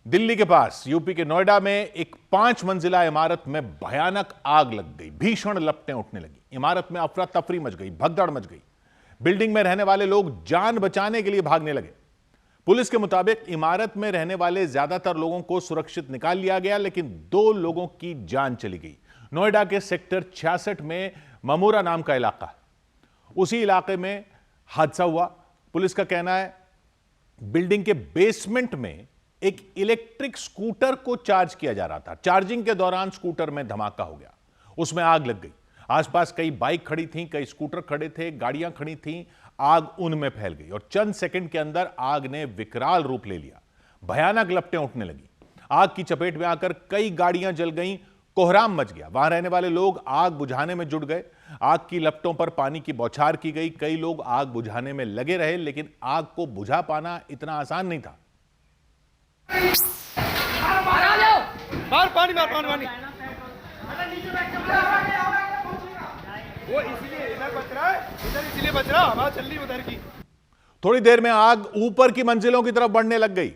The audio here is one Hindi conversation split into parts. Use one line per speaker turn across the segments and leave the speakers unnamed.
दिल्ली के पास यूपी के नोएडा में एक 5 मंजिला इमारत में भयानक आग लग गई। भीषण लपटें उठने लगी। इमारत में अफरा तफरी मच गई, भगदड़ मच गई। बिल्डिंग में रहने वाले लोग जान बचाने के लिए भागने लगे। पुलिस के मुताबिक इमारत में रहने वाले ज्यादातर लोगों को सुरक्षित निकाल लिया गया, लेकिन 2 लोगों की जान चली गई। नोएडा के सेक्टर 66 में ममूरा नाम का इलाका, उसी इलाके में हादसा हुआ। पुलिस का कहना है बिल्डिंग के बेसमेंट में एक इलेक्ट्रिक स्कूटर को चार्ज किया जा रहा था। चार्जिंग के दौरान स्कूटर में धमाका हो गया, उसमें आग लग गई। आसपास कई बाइक खड़ी थीं, कई स्कूटर खड़े थे, गाड़ियां खड़ी थीं। आग उनमें फैल गई और चंद सेकंड के अंदर आग ने विकराल रूप ले लिया। भयानक लपटें उठने लगी। आग की चपेट में आकर कई गाड़ियां जल गईं, कोहराम मच गया। वहां रहने वाले लोग आग बुझाने में जुट गए। आग की लपटों पर पानी की बौछार की गई। कई लोग आग बुझाने में लगे रहे, लेकिन आग को बुझा पाना इतना आसान नहीं था।
मार पानी वो इसलिए इधर बच रहा है, इधर इसलिए बच रहा, हवा चल रही उधर की।
थोड़ी देर में आग ऊपर की मंजिलों की तरफ बढ़ने लग गई।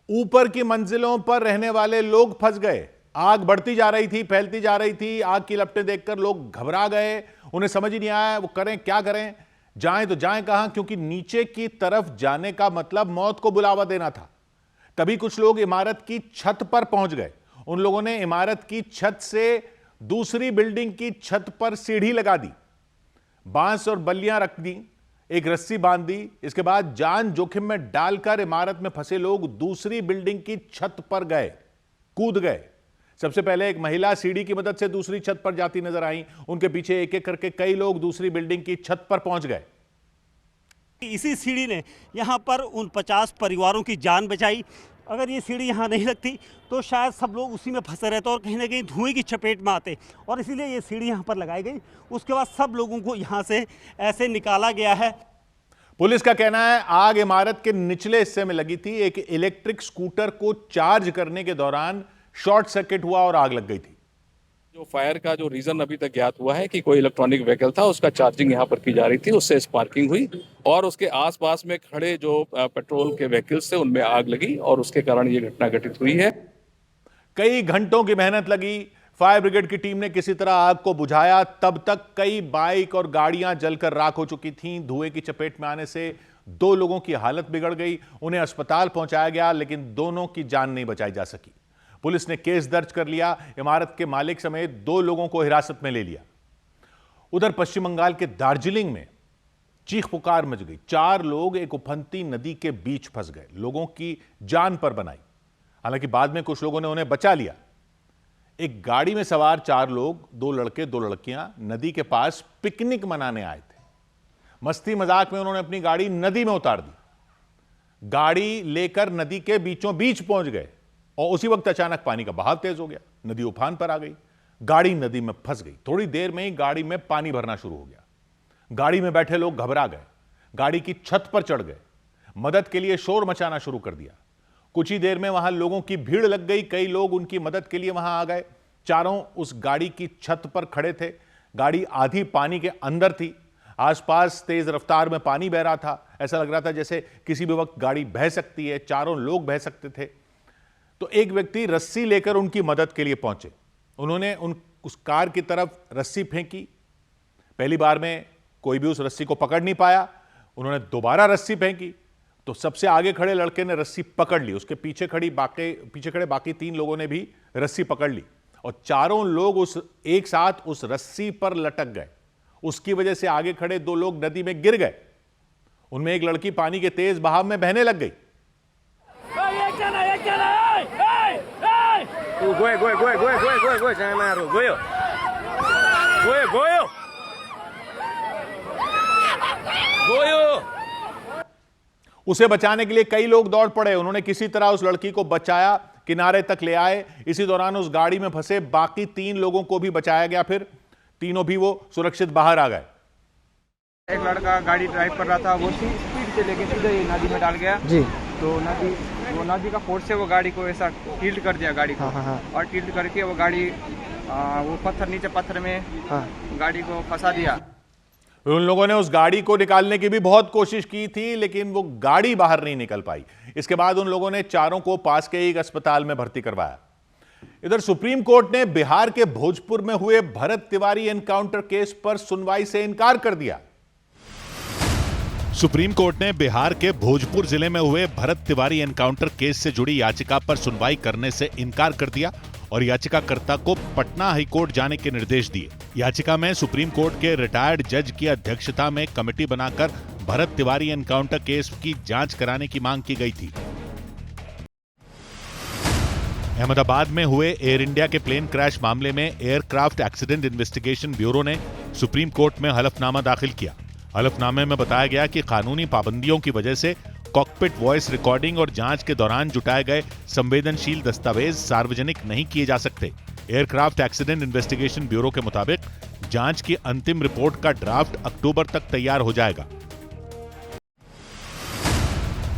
ऊपर की मंजिलों पर रहने वाले लोग फंस गए। आग बढ़ती जा रही थी, फैलती जा रही थी। आग की लपटें देखकर लोग घबरा गए। उन्हें समझ ही नहीं आया वो करें क्या करें, जाएं तो जाएं कहां, क्योंकि नीचे की तरफ जाने का मतलब मौत को बुलावा देना था। तभी कुछ लोग इमारत की छत पर पहुंच गए। उन लोगों ने इमारत की छत से दूसरी बिल्डिंग की छत पर सीढ़ी लगा दी, बांस और बल्लियां रख दी, एक रस्सी बांध दी। इसके बाद जान जोखिम में डालकर इमारत में फंसे लोग दूसरी बिल्डिंग की छत पर गए, कूद गए। सबसे पहले एक महिला सीढ़ी की मदद से दूसरी छत पर जाती नजर आई। उनके पीछे एक एक करके कई लोग दूसरी बिल्डिंग की छत पर पहुंच गए।
इसी सीढ़ी ने यहाँ पर उन 50 परिवारों की जान बचाई। अगर ये सीढ़ी यहाँ नहीं लगती तो शायद सब लोग उसी में फंसे रहते और कहीं ना कहीं धुएं की चपेट में आते, और इसीलिए ये सीढ़ी यहाँ पर लगाई गई। उसके बाद सब लोगों को यहाँ से ऐसे निकाला गया है।
पुलिस का कहना है आग इमारत के निचले हिस्से में लगी थी। एक इलेक्ट्रिक स्कूटर को चार्ज करने के दौरान शॉर्ट सर्किट हुआ और आग लग गई थी।
जो फायर का जो रीजन अभी तक ज्ञात हुआ है कि कोई इलेक्ट्रॉनिक व्हीकल था, उसका चार्जिंग यहाँ पर की जा रही थी, उससे स्पार्किंग हुई और उसके आसपास में खड़े जो पेट्रोल के व्हीकल्स थे उनमें आग लगी और उसके कारण ये घटना घटित हुई है।
कई घंटों की मेहनत लगी। फायर ब्रिगेड की टीम ने किसी तरह आग को बुझाया। तब तक कई बाइक और गाड़ियां जलकर राख हो चुकी थीं। धुएं की चपेट में आने से 2 लोगों की हालत बिगड़ गई। उन्हें अस्पताल पहुंचाया गया, लेकिन दोनों की जान नहीं बचाई जा सकी। पुलिस ने केस दर्ज कर लिया। इमारत के मालिक समेत 2 लोगों को हिरासत में ले लिया। उधर पश्चिम बंगाल के दार्जिलिंग में चीख पुकार मच गई। 4 लोग एक उफनती नदी के बीच फंस गए। लोगों की जान पर बनाई। हालांकि बाद में कुछ लोगों ने उन्हें बचा लिया। एक गाड़ी में सवार 4 लोग, 2 लड़के 2 लड़कियां, नदी के पास पिकनिक मनाने आए थे। मस्ती मजाक में उन्होंने अपनी गाड़ी नदी में उतार दी। गाड़ी लेकर नदी के बीचों बीच पहुंच गए और उसी वक्त अचानक पानी का बहाव तेज हो गया। नदी उफान पर आ गई। गाड़ी नदी में फंस गई। थोड़ी देर में ही गाड़ी में पानी भरना शुरू हो गया। गाड़ी में बैठे लोग घबरा गए, गाड़ी की छत पर चढ़ गए, मदद के लिए शोर मचाना शुरू कर दिया। कुछ ही देर में वहां लोगों की भीड़ लग गई। कई लोग उनकी मदद के लिए वहां आ गए। चारों उस गाड़ी की छत पर खड़े थे। गाड़ी आधी पानी के अंदर थी। आसपास तेज रफ्तार में पानी बह रहा था। ऐसा लग रहा था जैसे किसी भी वक्त गाड़ी बह सकती है। चारों लोग बह सकते थे। तो एक व्यक्ति रस्सी लेकर उनकी मदद के लिए पहुंचे। उन्होंने उस कार की तरफ रस्सी फेंकी। पहली बार में कोई भी उस रस्सी को पकड़ नहीं पाया। उन्होंने दोबारा रस्सी फेंकी तो सबसे आगे खड़े लड़के ने रस्सी पकड़ ली। उसके पीछे खड़े बाकी 3 लोगों ने भी रस्सी पकड़ ली और चारों लोग एक साथ उस रस्सी पर लटक गए। उसकी वजह से आगे खड़े 2 लोग नदी में गिर गए। उनमें एक लड़की पानी के तेज बहाव में बहने लग गई। उसे बचाने के लिए कई लोग दौड़ पड़े। उन्होंने किसी तरह उस लड़की को बचाया, किनारे तक ले आए। इसी दौरान उस गाड़ी में फंसे बाकी 3 लोगों को भी बचाया गया। फिर तीनों भी वो सुरक्षित बाहर आ गए।
एक लड़का गाड़ी ड्राइव कर रहा था, वो स्पीड से लेके सीधे नदी में डाल गया जी। तो नदी का फोर्स से वो गाड़ी को ऐसा टिल्ट कर दिया गाड़ी को। और टिल्ट करके वो गाड़ी वो नीचे पत्थर में गाड़ी को फंसा दिया।
उन लोगों ने उस गाड़ी को निकालने की भी बहुत कोशिश की थी, लेकिन वो गाड़ी बाहर नहीं निकल पाई। इसके बाद उन लोगों ने चारों को पास के एक अस्पताल में भर्ती करवाया। इधर सुप्रीम कोर्ट ने बिहार के भोजपुर में हुए भरत तिवारी एनकाउंटर केस पर सुनवाई से इनकार कर दिया। सुप्रीम कोर्ट ने बिहार के भोजपुर जिले में हुए भरत तिवारी एनकाउंटर केस से जुड़ी याचिका पर सुनवाई करने से इनकार कर दिया और याचिकाकर्ता को पटना हाईकोर्ट जाने के निर्देश दिए। याचिका में सुप्रीम कोर्ट के रिटायर्ड जज की अध्यक्षता में कमेटी बनाकर भरत तिवारी एनकाउंटर केस की जांच कराने की मांग की गई थी। अहमदाबाद में हुए एयर इंडिया के प्लेन क्रैश मामले में एयरक्राफ्ट एक्सीडेंट इन्वेस्टिगेशन ब्यूरो ने सुप्रीम कोर्ट में हलफनामा दाखिल किया। हलफनामे में बताया गया कि कानूनी पाबंदियों की वजह से कॉकपिट वॉइस रिकॉर्डिंग और जांच के दौरान जुटाए गए संवेदनशील दस्तावेज सार्वजनिक नहीं किए जा सकते। एयरक्राफ्ट एक्सीडेंट इन्वेस्टिगेशन ब्यूरो के मुताबिक जांच की अंतिम रिपोर्ट का ड्राफ्ट अक्टूबर तक तैयार हो जाएगा।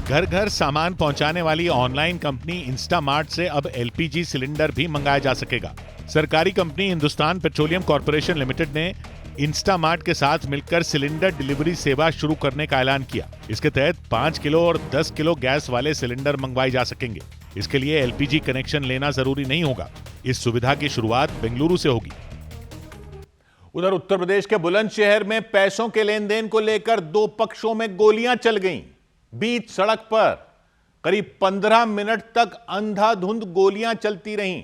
घर घर सामान पहुंचाने वाली ऑनलाइन कंपनी इंस्टामार्ट से अब एलपीजी सिलेंडर भी मंगाया जा सकेगा। सरकारी company Hindustan petroleum corporation limited ने इंस्टामार्ट के साथ मिलकर सिलेंडर डिलीवरी सेवा शुरू करने का ऐलान किया। इसके तहत 5 किलो और 10 किलो गैस वाले सिलेंडर मंगवाए जा सकेंगे। इसके लिए एलपीजी कनेक्शन लेना जरूरी नहीं होगा। इस सुविधा की शुरुआत बेंगलुरु से होगी। उधर उत्तर प्रदेश के बुलंदशहर में पैसों के लेन देन को लेकर दो पक्षों में गोलियां चल गईं। बीच सड़क पर करीब 15 मिनट तक अंधाधुंध गोलियां चलती रहीं।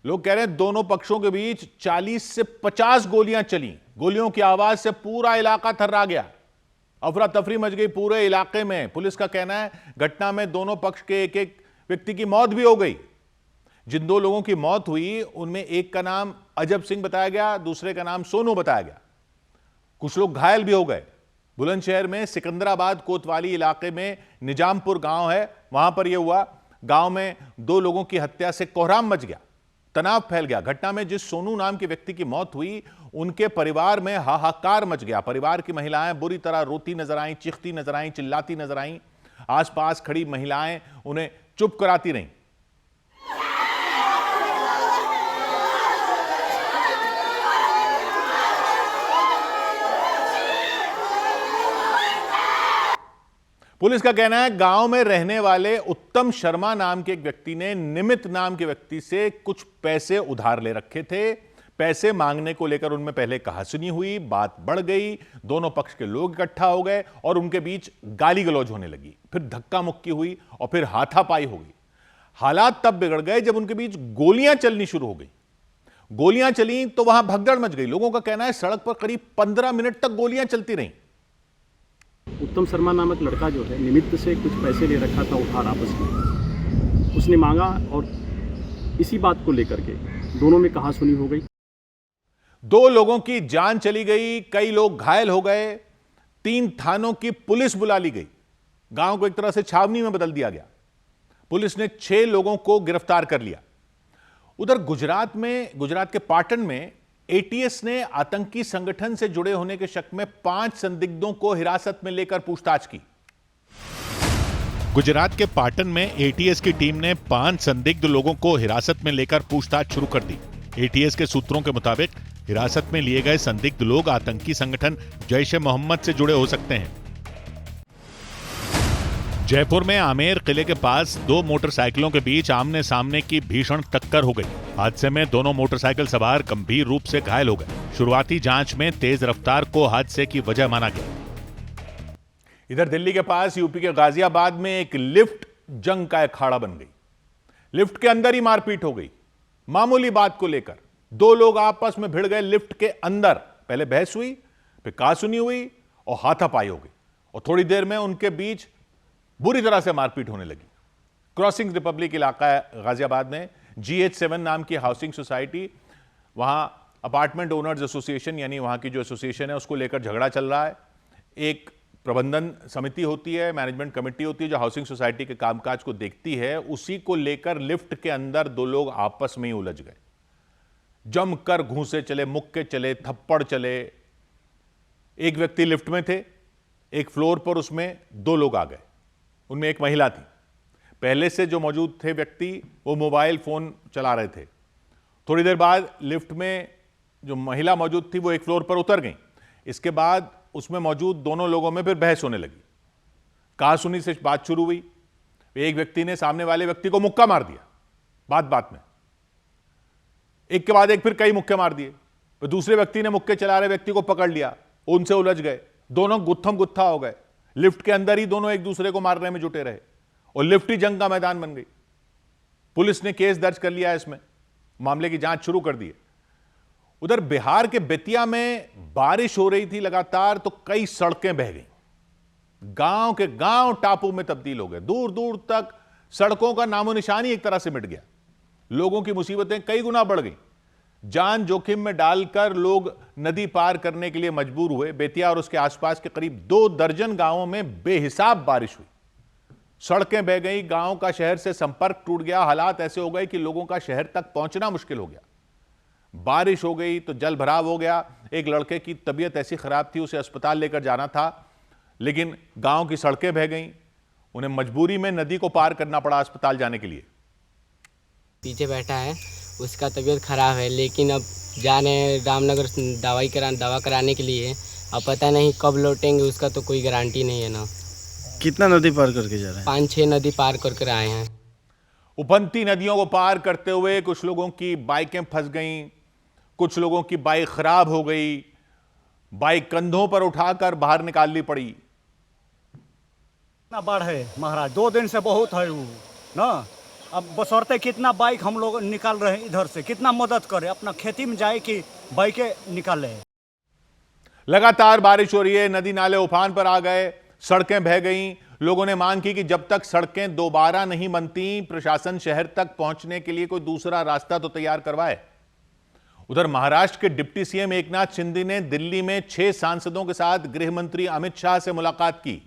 लोग कह रहे हैं दोनों पक्षों के बीच 40 से 50 गोलियां चली। गोलियों की आवाज से पूरा इलाका थर्रा गया। अफरा तफरी मच गई पूरे इलाके में। पुलिस का कहना है घटना में दोनों पक्ष के एक एक व्यक्ति की मौत भी हो गई। जिन दो लोगों की मौत हुई उनमें एक का नाम अजब सिंह बताया गया, दूसरे का नाम सोनू बताया गया। कुछ लोग घायल भी हो गए। बुलंदशहर में सिकंदराबाद कोतवाली इलाके में निजामपुर गांव है, वहां पर यह हुआ। गांव में दो लोगों की हत्या से कोहराम मच गया, तनाव फैल गया। घटना में जिस सोनू नाम के व्यक्ति की मौत हुई उनके परिवार में हाहाकार मच गया। परिवार की महिलाएं बुरी तरह रोती नजर आईं, चीखती नजर आईं, चिल्लाती नजर आईं। आसपास खड़ी महिलाएं उन्हें चुप कराती रहीं। पुलिस का कहना है गांव में रहने वाले उत्तम शर्मा नाम के एक व्यक्ति ने निमित नाम के व्यक्ति से कुछ पैसे उधार ले रखे थे। पैसे मांगने को लेकर उनमें पहले कहासुनी हुई, बात बढ़ गई, दोनों पक्ष के लोग इकट्ठा हो गए और उनके बीच गाली गलौज होने लगी। फिर धक्का मुक्की हुई और फिर हाथापाई हो गई। हालात तब बिगड़ गए जब उनके बीच गोलियां चलनी शुरू हो गई। गोलियां चली तो वहां भगदड़ मच गई। लोगों का कहना है सड़क पर करीब 15 मिनट तक गोलियां चलती रहीं।
उत्तम शर्मा नामक लड़का जो है निमित्त से कुछ पैसे ले रखा था उधार आपस में, उसने मांगा और इसी बात को लेकर के दोनों में कहासुनी हो गई।
दो लोगों की जान चली गई, कई लोग घायल हो गए। 3 थानों की पुलिस बुला ली गई। गांव को एक तरह से छावनी में बदल दिया गया। पुलिस ने 6 लोगों को गिरफ्तार कर लिया। उधर गुजरात के पाटन में एटीएस ने आतंकी संगठन से जुड़े होने के शक में 5 संदिग्धों को हिरासत में लेकर पूछताछ की। गुजरात के पाटन में एटीएस की टीम ने 5 संदिग्ध लोगों को हिरासत में लेकर पूछताछ शुरू कर दी। एटीएस के सूत्रों के मुताबिक हिरासत में लिए गए संदिग्ध लोग आतंकी संगठन जैश-ए-मोहम्मद से जुड़े हो सकते हैं। जयपुर में आमेर किले के पास 2 मोटरसाइकिलों के बीच आमने सामने की भीषण टक्कर हो गई। हादसे में दोनों मोटरसाइकिल सवार गंभीर रूप से घायल हो गए। शुरुआती जांच में तेज रफ्तार को हादसे की वजह माना गया। इधर दिल्ली के पास यूपी के गाजियाबाद में एक लिफ्ट जंग का अखाड़ा बन गई। लिफ्ट के अंदर ही मारपीट हो गई। मामूली बात को लेकर 2 लोग आपस में भिड़ गए। लिफ्ट के अंदर पहले बहस हुई, फिर कहासुनी हुई और हाथापाई हो गई और थोड़ी देर में उनके बीच बुरी तरह से मारपीट होने लगी। क्रॉसिंग रिपब्लिक इलाका है गाजियाबाद में। GH7 नाम की हाउसिंग सोसाइटी, वहां अपार्टमेंट ओनर्स एसोसिएशन यानी वहां की जो एसोसिएशन है उसको लेकर झगड़ा चल रहा है। एक प्रबंधन समिति होती है, मैनेजमेंट कमेटी होती है जो हाउसिंग सोसाइटी के कामकाज को देखती है। उसी को लेकर लिफ्ट के अंदर 2 लोग आपस में ही उलझ गए। जमकर घूंसे चले, मुक्के चले, थप्पड़ चले। एक व्यक्ति लिफ्ट में थे, एक फ्लोर पर उसमें 2 लोग आ गए। उनमें एक महिला थी। पहले से जो मौजूद थे व्यक्ति वो मोबाइल फोन चला रहे थे। थोड़ी देर बाद लिफ्ट में जो महिला मौजूद थी वो एक फ्लोर पर उतर गई। इसके बाद उसमें मौजूद दोनों लोगों में फिर बहस होने लगी। कहासुनी से बात शुरू हुई। एक व्यक्ति ने सामने वाले व्यक्ति को मुक्का मार दिया, बात बात में एक के बाद एक फिर कई मुक्के मार दिए। फिर दूसरे व्यक्ति ने मुक्के चला रहे व्यक्ति को पकड़ लिया, उनसे उलझ गए, दोनों गुत्थम गुत्था हो गए। लिफ्ट के अंदर ही दोनों एक दूसरे को मारने में जुटे रहे और लिफ्ट ही जंग का मैदान बन गई। पुलिस ने केस दर्ज कर लिया, इसमें मामले की जांच शुरू कर दी है। उधर बिहार के बेतिया में बारिश हो रही थी लगातार, तो कई सड़कें बह गई। गांव के गांव टापू में तब्दील हो गए। दूर दूर तक सड़कों का नामो निशान ही एक तरह से मिट गया। लोगों की मुसीबतें कई गुना बढ़ गई। जान जोखिम में डालकर लोग नदी पार करने के लिए मजबूर हुए। बेतिया और उसके आसपास के करीब 2 दर्जन गांवों में बेहिसाब बारिश हुई। सड़कें बह गई, गांव का शहर से संपर्क टूट गया। हालात ऐसे हो गए कि लोगों का शहर तक पहुंचना मुश्किल हो गया। बारिश हो गई तो जल भराव हो गया। एक लड़के की तबीयत ऐसी खराब थी, उसे अस्पताल लेकर जाना था, लेकिन गांव की सड़कें बह गईं। उन्हें मजबूरी में नदी को पार करना पड़ा अस्पताल जाने के लिए।
पीछे बैठा है, उसका तबीयत खराब है, लेकिन अब जाने रामनगर दवा कराने के लिए। अब पता नहीं कब लौटेंगे, उसका तो कोई गारंटी नहीं है ना।
कितना नदी पार करके जा रहे हैं?
5-6 नदी पार करके आए हैं।
उफनती नदियों को पार करते हुए कुछ लोगों की बाइकें फंस गईं, कुछ लोगों की बाइक खराब हो गई, बाइक कंधों पर उठाकर बाहर निकालनी पड़ी।
कितना बाढ़ है महाराज, 2 दिन से बहुत है वो ना। अब बसरते कितना बाइक हम लोग निकाल रहे हैं इधर से, कितना मदद करे, अपना खेती में जाए कि बाइकें निकाले।
लगातार बारिश हो रही है, नदी नाले उफान पर आ गए, सड़कें बह गईं। लोगों ने मांग की कि जब तक सड़कें दोबारा नहीं बनती, प्रशासन शहर तक पहुंचने के लिए कोई दूसरा रास्ता तो तैयार करवाए। उधर महाराष्ट्र के डिप्टी सीएम एकनाथ शिंदे ने दिल्ली में 6 सांसदों के साथ गृह मंत्री अमित शाह से मुलाकात की।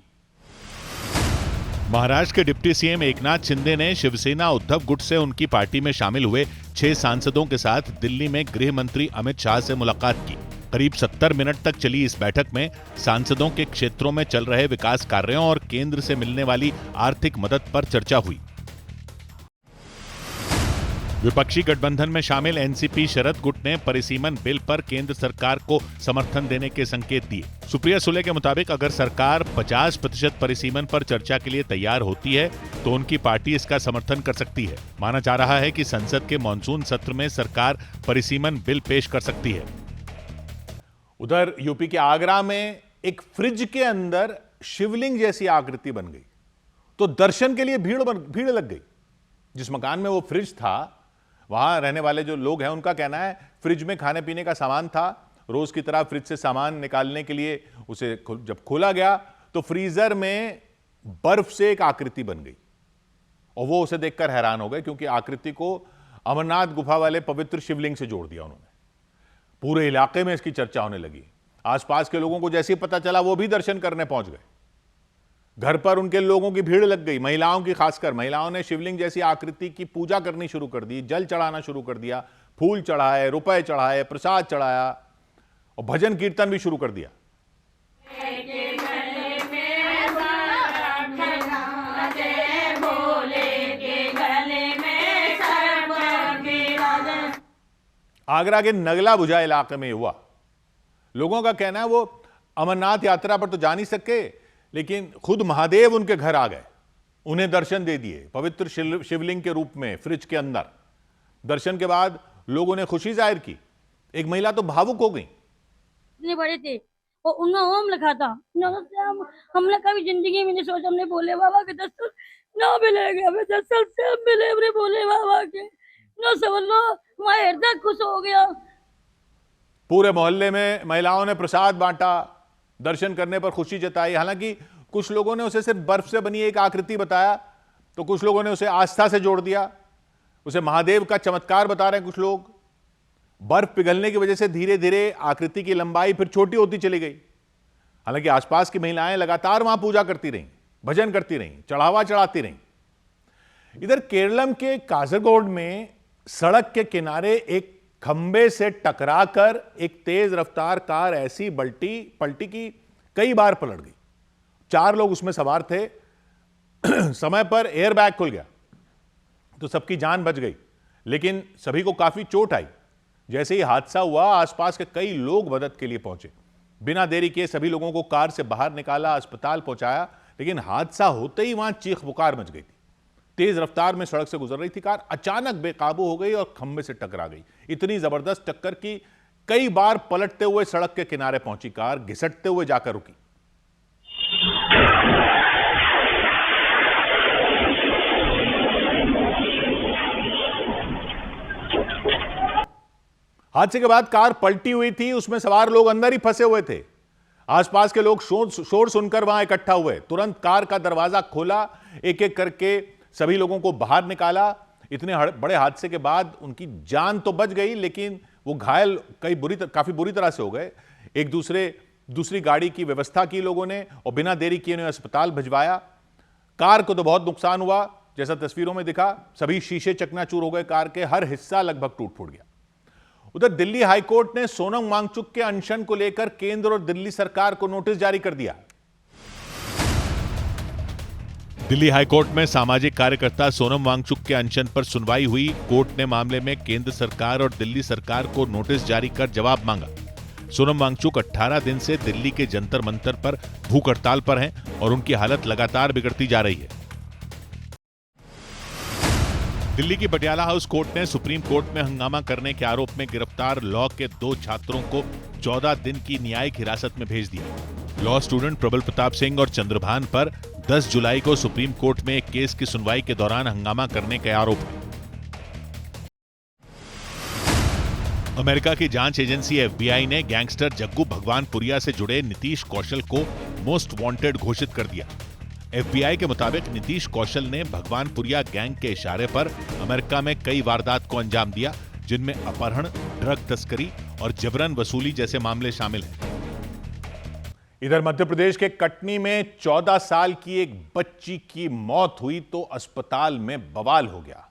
महाराष्ट्र के डिप्टी सीएम एकनाथ शिंदे ने शिवसेना उद्धव गुट से उनकी पार्टी में शामिल हुए 6 सांसदों के साथ दिल्ली में गृह मंत्री अमित शाह से मुलाकात की। करीब 70 मिनट तक चली इस बैठक में सांसदों के क्षेत्रों में चल रहे विकास कार्यों और केंद्र से मिलने वाली आर्थिक मदद पर चर्चा हुई। विपक्षी गठबंधन में शामिल एनसीपी शरद गुट ने परिसीमन बिल पर केंद्र सरकार को समर्थन देने के संकेत दिए। सुप्रिया सुले के मुताबिक अगर सरकार 50% परिसीमन पर चर्चा के लिए तैयार होती है तो उनकी पार्टी इसका समर्थन कर सकती है। माना जा रहा है कि संसद के मॉनसून सत्र में सरकार परिसीमन बिल पेश कर सकती है। उधर यूपी के आगरा में एक फ्रिज के अंदर शिवलिंग जैसी आकृति बन गई, तो दर्शन के लिए भीड़ लग गई। जिस मकान में वो फ्रिज था, वहां रहने वाले जो लोग हैं उनका कहना है फ्रिज में खाने पीने का सामान था। रोज की तरह फ्रिज से सामान निकालने के लिए उसे जब खोला गया तो फ्रीजर में बर्फ से एक आकृति बन गई और वो उसे देखकर हैरान हो गए, क्योंकि आकृति को अमरनाथ गुफा वाले पवित्र शिवलिंग से जोड़ दिया उन्होंने। पूरे इलाके में इसकी चर्चा होने लगी। आसपास के लोगों को जैसे ही पता चला वो भी दर्शन करने पहुंच गए। घर पर उनके लोगों की भीड़ लग गई, महिलाओं की, खासकर महिलाओं ने शिवलिंग जैसी आकृति की पूजा करनी शुरू कर दी, जल चढ़ाना शुरू कर दिया, फूल चढ़ाए, रुपए चढ़ाए, प्रसाद चढ़ाया और भजन कीर्तन भी शुरू कर दिया। आगरा के नगला बुझा इलाके में हुआ। लोगों का कहना है वो अमरनाथ यात्रा पर तो जा नहीं सके, लेकिन खुद महादेव उनके घर आ गए, उन्हें दर्शन दे दिए पवित्र शिवलिंग के रूप में फ्रिज के अंदर। दर्शन के बाद लोगों ने खुशी जाहिर की। एक महिला तो भावुक हो गई।
इतने बड़े थे और उन्होंने ओम लिखा था। हमने कभी जिंदगी में नहीं सोचा, हमने भोले बाबा के दर्शन ना मिलेंगे, हमें दर्शन से मिले अपने भोले बाबा के, ना समझ लो हमारा हृदय खुश हो गया।
पूरे मोहल्ले में महिलाओं ने प्रसाद बांटा, दर्शन करने पर खुशी जताई। हालांकि कुछ लोगों ने उसे सिर्फ बर्फ से बनी एक आकृति बताया, तो कुछ लोगों ने उसे आस्था से जोड़ दिया, उसे महादेव का चमत्कार बता रहे हैं कुछ लोग। बर्फ पिघलने की वजह से धीरे धीरे आकृति की लंबाई फिर छोटी होती चली गई। हालांकि आसपास की महिलाएं लगातार वहां पूजा करती रहीं, भजन करती रहीं, चढ़ावा चढ़ाती रहीं। इधर केरलम के काजरगोड में सड़क के किनारे एक खंबे से टकराकर एक तेज रफ्तार कार ऐसी पलटी की कई बार पलट गई। 4 लोग उसमें सवार थे। समय पर एयरबैग खुल गया तो सबकी जान बच गई, लेकिन सभी को काफी चोट आई। जैसे ही हादसा हुआ, आसपास के कई लोग मदद के लिए पहुंचे। बिना देरी किए सभी लोगों को कार से बाहर निकाला, अस्पताल पहुंचाया, लेकिन हादसा होते ही वहां चीख पुकार मच गई थी। तेज रफ्तार में सड़क से गुजर रही थी कार, अचानक बेकाबू हो गई और खंभे से टकरा गई। इतनी जबरदस्त टक्कर की कई बार पलटते हुए सड़क के किनारे पहुंची कार घिसटते हुए जाकर रुकी। हादसे के बाद कार पलटी हुई थी, उसमें सवार लोग अंदर ही फंसे हुए थे। आसपास के लोग शोर सुनकर वहां इकट्ठा हुए, तुरंत कार का दरवाजा खोला, एक एक करके सभी लोगों को बाहर निकाला। इतने बड़े हादसे के बाद उनकी जान तो बच गई, लेकिन वो घायल काफी बुरी तरह से हो गए। एक दूसरी गाड़ी की व्यवस्था की लोगों ने और बिना देरी किए उन्हें अस्पताल भिजवाया। कार को तो बहुत नुकसान हुआ, जैसा तस्वीरों में दिखा, सभी शीशे चकनाचूर हो गए, कार के हर हिस्सा लगभग टूट फूट गया। उधर दिल्ली हाईकोर्ट ने सोनम वांगचुक के अनशन को लेकर केंद्र और दिल्ली सरकार को नोटिस जारी कर दिया। दिल्ली हाईकोर्ट में सामाजिक कार्यकर्ता सोनम वांगचुक के अनशन पर सुनवाई हुई। कोर्ट ने मामले में केंद्र सरकार और दिल्ली सरकार को नोटिस जारी कर जवाब मांगा। सोनम वांगचुक 18 दिन से दिल्ली के जंतर मंतर पर भूख हड़ताल पर हैं और उनकी हालत लगातार बिगड़ती जा रही है। दिल्ली की पटियाला हाउस कोर्ट ने सुप्रीम कोर्ट में हंगामा करने के आरोप में गिरफ्तार लॉ के 2 छात्रों को 14 दिन की न्यायिक हिरासत में भेज दिया। लॉ स्टूडेंट प्रबल प्रताप सिंह और चंद्रभान पर 10 जुलाई को सुप्रीम कोर्ट में एक केस की सुनवाई के दौरान हंगामा करने के आरोप है। अमेरिका की जांच एजेंसी FBI ने गैंगस्टर जग्गू भगवानपुरिया से जुड़े नीतीश कौशल को मोस्ट वांटेड घोषित कर दिया। FBI के मुताबिक नीतीश कौशल ने भगवानपुरिया गैंग के इशारे पर अमेरिका में कई वारदात को अंजाम दिया, जिनमें अपहरण, ड्रग तस्करी और जबरन वसूली जैसे मामले शामिल हैं। इधर मध्य प्रदेश के कटनी में 14 साल की एक बच्ची की मौत हुई तो अस्पताल में बवाल हो गया।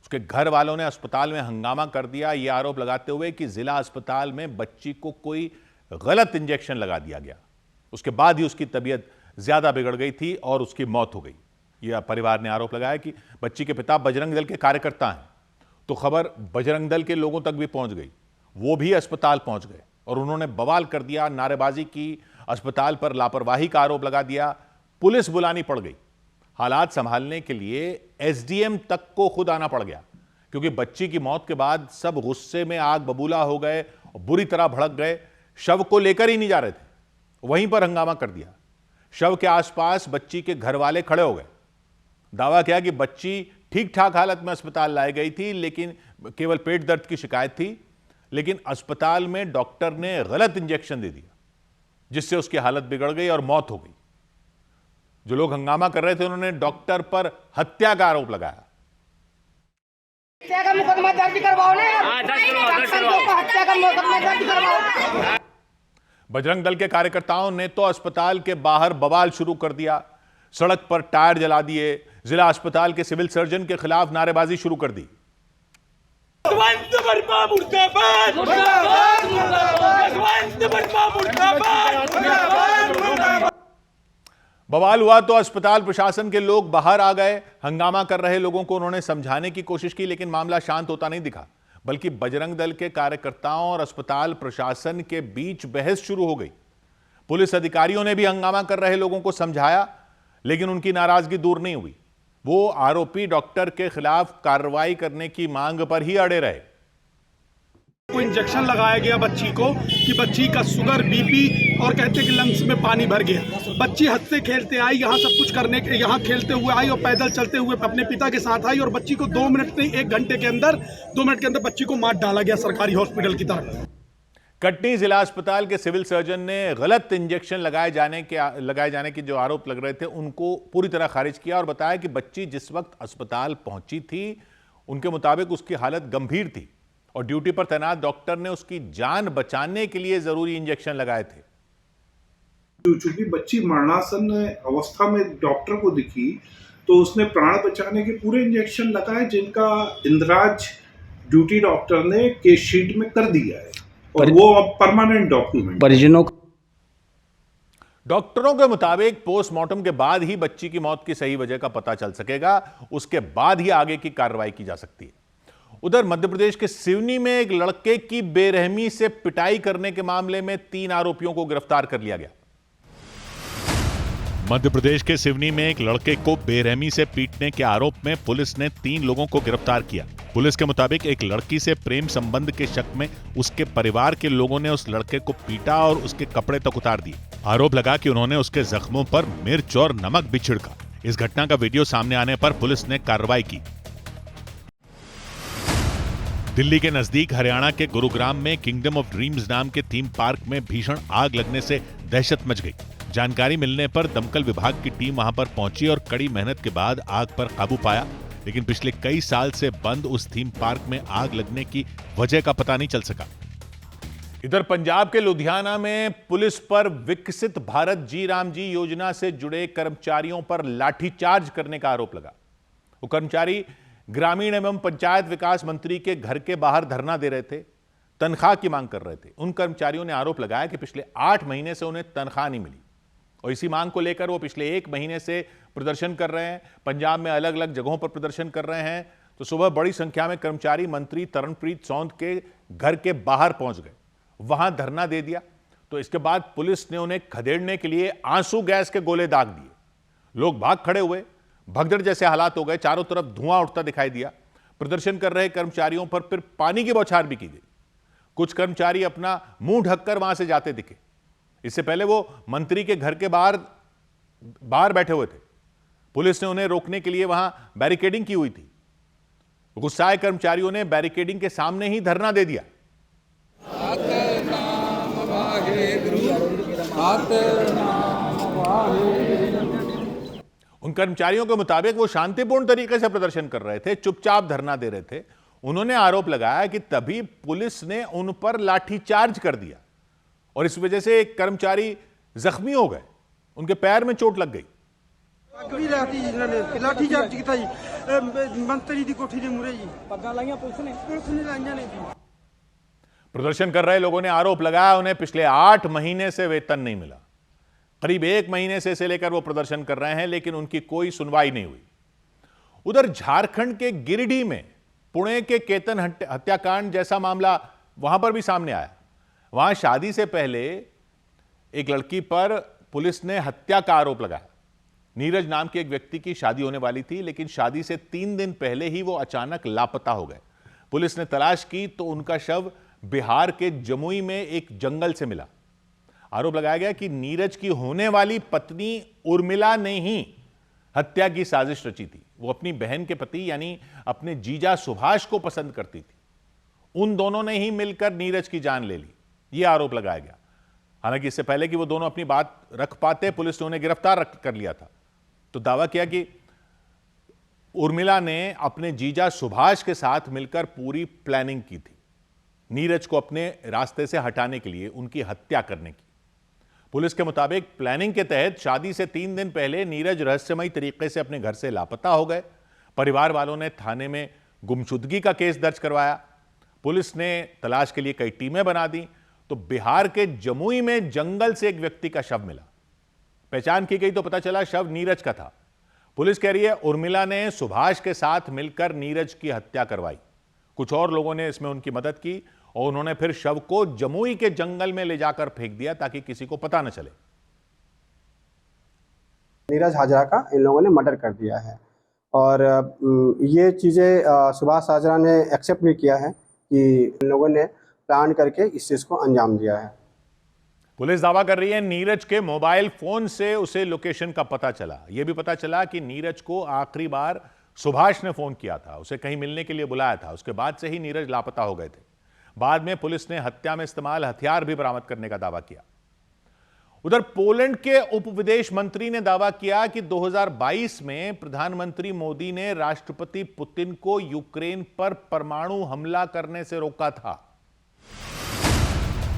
उसके घर वालों ने अस्पताल में हंगामा कर दिया, यह आरोप लगाते हुए कि जिला अस्पताल में बच्ची को कोई गलत इंजेक्शन लगा दिया गया। उसके बाद ही उसकी तबीयत ज्यादा बिगड़ गई थी और उसकी मौत हो गई। यह परिवार ने आरोप लगाया कि बच्ची के पिता बजरंग दल के कार्यकर्ता हैं, तो खबर बजरंग दल के लोगों तक भी पहुंच गई। वो भी अस्पताल पहुंच गए और उन्होंने बवाल कर दिया, नारेबाजी की, अस्पताल पर लापरवाही का आरोप लगा दिया। पुलिस बुलानी पड़ गई। हालात संभालने के लिए SDM तक को खुद आना पड़ गया, क्योंकि बच्ची की मौत के बाद सब गुस्से में आग बबूला हो गए और बुरी तरह भड़क गए। शव को लेकर ही नहीं जा रहे थे, वहीं पर हंगामा कर दिया। शव के आसपास बच्ची के घर वाले खड़े हो गए। दावा किया कि बच्ची ठीक ठाक हालत में अस्पताल लाई गई थी, लेकिन केवल पेट दर्द की शिकायत थी, लेकिन अस्पताल में डॉक्टर ने गलत इंजेक्शन दे दिया, जिससे उसकी हालत बिगड़ गई और मौत हो गई। जो लोग हंगामा कर रहे थे उन्होंने डॉक्टर पर हत्या का आरोप लगाया।
हत्या का मुकदमा दर्ज करवाओ ना, हत्या का मुकदमा दर्ज करवाओ।
बजरंग दल के कार्यकर्ताओं ने तो अस्पताल के बाहर बवाल शुरू कर दिया, सड़क पर टायर जला दिए, जिला अस्पताल के सिविल सर्जन के खिलाफ नारेबाजी शुरू कर दी। बवाल हुआ तो अस्पताल प्रशासन के लोग बाहर आ गए। हंगामा कर रहे लोगों को उन्होंने समझाने की कोशिश की, लेकिन मामला शांत होता नहीं दिखा, बल्कि बजरंग दल के कार्यकर्ताओं और अस्पताल प्रशासन के बीच बहस शुरू हो गई। पुलिस अधिकारियों ने भी हंगामा कर रहे लोगों को समझाया, लेकिन उनकी नाराजगी दूर नहीं हुई। वो आरोपी डॉक्टर के खिलाफ कार्रवाई करने की मांग पर ही अड़े रहे।
को इंजेक्शन लगाया गया बच्ची को कि बच्ची का शुगर, BP और कहते कि लंग्स में पानी भर गया। बच्ची हंसते खेलते आई, यहाँ सब कुछ करने के, यहाँ खेलते हुए आई और पैदल चलते हुए अपने पिता के साथ आई और बच्ची को 2 मिनट नहीं 1 घंटे के अंदर 2 मिनट के अंदर बच्ची को मार डाला गया सरकारी हॉस्पिटल की तरफ।
कटनी जिला अस्पताल के सिविल सर्जन ने गलत इंजेक्शन लगाए जाने के जो आरोप लग रहे थे उनको पूरी तरह खारिज किया और बताया कि बच्ची जिस वक्त अस्पताल पहुंची थी उनके मुताबिक उसकी हालत गंभीर थी और ड्यूटी पर तैनात डॉक्टर ने उसकी जान बचाने के लिए जरूरी इंजेक्शन लगाए थे।
चूंकि बच्ची मरणासन अवस्था में डॉक्टर को दिखी तो उसने प्राण बचाने के पूरे इंजेक्शन लगाए, जिनका इंद्राज ड्यूटी डॉक्टर ने केस शीट में कर दिया है और वो अब परमानेंट डॉक्यूमेंट।
परिजनों
डॉक्टरों के मुताबिक पोस्टमार्टम के बाद ही बच्ची की मौत की सही वजह का पता चल सकेगा, उसके बाद ही आगे की कार्रवाई की जा सकती है। उधर मध्य प्रदेश के सिवनी में एक लड़के की बेरहमी से पिटाई करने के मामले में 3 आरोपियों को गिरफ्तार कर लिया गया। मध्य प्रदेश के सिवनी में एक लड़के को बेरहमी से पीटने के आरोप में पुलिस ने 3 लोगों को गिरफ्तार किया। पुलिस के मुताबिक एक लड़की से प्रेम संबंध के शक में उसके परिवार के लोगों ने उस लड़के को पीटा और उसके कपड़े तक उतार दिए। आरोप लगा कि उन्होंने उसके जख्मों पर मिर्च और नमक भी छिड़का। इस घटना का वीडियो सामने आने पर पुलिस ने कार्रवाई की। दिल्ली के नजदीक हरियाणा के गुरुग्राम में किंगडम ऑफ ड्रीम्स नाम के थीम पार्क में भीषण आग लगने से दहशत मच गई। जानकारी मिलने पर दमकल विभाग की टीम वहां पर पहुंची और कड़ी मेहनत के बाद आग पर काबू पाया, लेकिन पिछले कई साल से बंद उस थीम पार्क में आग लगने की वजह का पता नहीं चल सका। इधर पंजाब के लुधियाना में पुलिस पर विकसित भारत जी राम जी योजना से जुड़े कर्मचारियों पर लाठीचार्ज करने का आरोप लगा। वो कर्मचारी ग्रामीण एवं पंचायत विकास मंत्री के घर के बाहर धरना दे रहे थे, तनख्वाह की मांग कर रहे थे। उन कर्मचारियों ने आरोप लगाया कि पिछले 8 महीने से उन्हें तनख्वाह नहीं मिली और इसी मांग को लेकर वो पिछले 1 महीने से प्रदर्शन कर रहे हैं। पंजाब में अलग अलग जगहों पर प्रदर्शन कर रहे हैं। तो सुबह बड़ी संख्या में कर्मचारी मंत्री तरणप्रीत सौंद के घर के बाहर पहुंच गए, वहां धरना दे दिया। तो इसके बाद पुलिस ने उन्हें खदेड़ने के लिए आंसू गैस के गोले दाग दिए। लोग भाग खड़े हुए, भगदड़ जैसे हालात हो गए। चारों तरफ धुआं उठता दिखाई दिया। प्रदर्शन कर रहे कर्मचारियों पर फिर पानी की बौछार भी की गई। कुछ कर्मचारी अपना मुंह ढककर वहां से जाते दिखे। इससे पहले वो मंत्री के घर के बाहर बैठे हुए थे। पुलिस ने उन्हें रोकने के लिए वहां बैरिकेडिंग की हुई थी। गुस्साए कर्मचारियों ने बैरिकेडिंग के सामने ही धरना दे दिया। उन कर्मचारियों के मुताबिक वो शांतिपूर्ण तरीके से प्रदर्शन कर रहे थे, चुपचाप धरना दे रहे थे। उन्होंने आरोप लगाया कि तभी पुलिस ने उन पर लाठीचार्ज कर दिया और इस वजह से एक कर्मचारी जख्मी हो गए, उनके पैर में चोट लग गई। प्रदर्शन कर रहे लोगों ने आरोप लगाया उन्हें पिछले 8 महीने से वेतन नहीं मिला। करीब 1 महीने से लेकर वो प्रदर्शन कर रहे हैं, लेकिन उनकी कोई सुनवाई नहीं हुई। उधर झारखंड के गिरिडीह में पुणे के केतन हत्याकांड जैसा मामला वहां पर भी सामने आया। वहां शादी से पहले एक लड़की पर पुलिस ने हत्या का आरोप लगाया। नीरज नाम के एक व्यक्ति की शादी होने वाली थी, लेकिन शादी से 3 दिन पहले ही वो अचानक लापता हो गए। पुलिस ने तलाश की तो उनका शव बिहार के जमुई में एक जंगल से मिला। आरोप लगाया गया कि नीरज की होने वाली पत्नी उर्मिला ने ही हत्या की साजिश रची थी। वो अपनी बहन के पति यानी अपने जीजा सुभाष को पसंद करती थी। उन दोनों ने ही मिलकर नीरज की जान ले ली, यह आरोप लगाया गया। हालांकि इससे पहले कि वो दोनों अपनी बात रख पाते, पुलिस ने उन्हें गिरफ्तार कर लिया था। तो दावा किया कि उर्मिला ने अपने जीजा सुभाष के साथ मिलकर पूरी प्लानिंग की थी, नीरज को अपने रास्ते से हटाने के लिए, उनकी हत्या करने की। पुलिस के मुताबिक प्लानिंग के तहत शादी से 3 दिन पहले नीरज रहस्यमयी तरीके से अपने घर से लापता हो गए। परिवार वालों ने थाने में गुमशुदगी का केस दर्ज करवाया। पुलिस ने तलाश के लिए कई टीमें बना दी। तो बिहार के जमुई में जंगल से एक व्यक्ति का शव मिला। पहचान की गई तो पता चला शव नीरज का था। पुलिस कह रही है उर्मिला ने सुभाष के साथ मिलकर नीरज की हत्या करवाई। कुछ और लोगों ने इसमें उनकी मदद की और उन्होंने फिर शव को जमुई के जंगल में ले जाकर फेंक दिया ताकि किसी को पता न चले।
नीरज हाजरा का इन लोगों ने मर्डर कर दिया है और ये चीज़ें सुभाष हाजरा ने एक्सेप्ट भी किया है कि इन लोगों ने प्लान करके इस चीज़ को अंजाम दिया है।
पुलिस दावा कर रही है नीरज के मोबाइल फोन से उसे लोकेशन का पता चला। यह भी पता चला कि नीरज को आखिरी बार सुभाष ने फोन किया था, उसे कहीं मिलने के लिए बुलाया था। उसके बाद से ही नीरज लापता हो गए थे। बाद में पुलिस ने हत्या में इस्तेमाल हथियार भी बरामद करने का दावा किया। उधर पोलैंड के उप विदेश मंत्री ने दावा किया कि 2022 में प्रधानमंत्री मोदी ने राष्ट्रपति पुतिन को यूक्रेन पर परमाणु हमला करने से रोका था।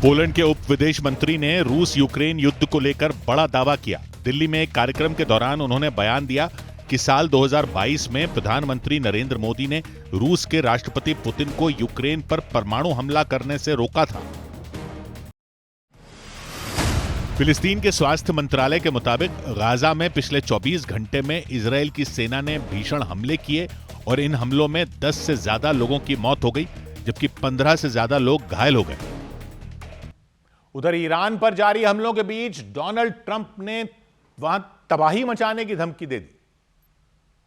पोलैंड के उप विदेश मंत्री ने रूस यूक्रेन युद्ध को लेकर बड़ा दावा किया। दिल्ली में एक कार्यक्रम के दौरान उन्होंने बयान दिया कि साल 2022 में प्रधानमंत्री नरेंद्र मोदी ने रूस के राष्ट्रपति पुतिन को यूक्रेन पर परमाणु हमला करने से रोका था। फिलिस्तीन के स्वास्थ्य मंत्रालय के मुताबिक गाजा में पिछले 24 घंटे में इजराइल की सेना ने भीषण हमले किए और इन हमलों में 10 से ज्यादा लोगों की मौत हो गई, जबकि 15 से ज्यादा लोग घायल हो गए। उधर ईरान पर जारी हमलों के बीच डोनाल्ड ट्रंप ने वहां तबाही मचाने की धमकी दे दी।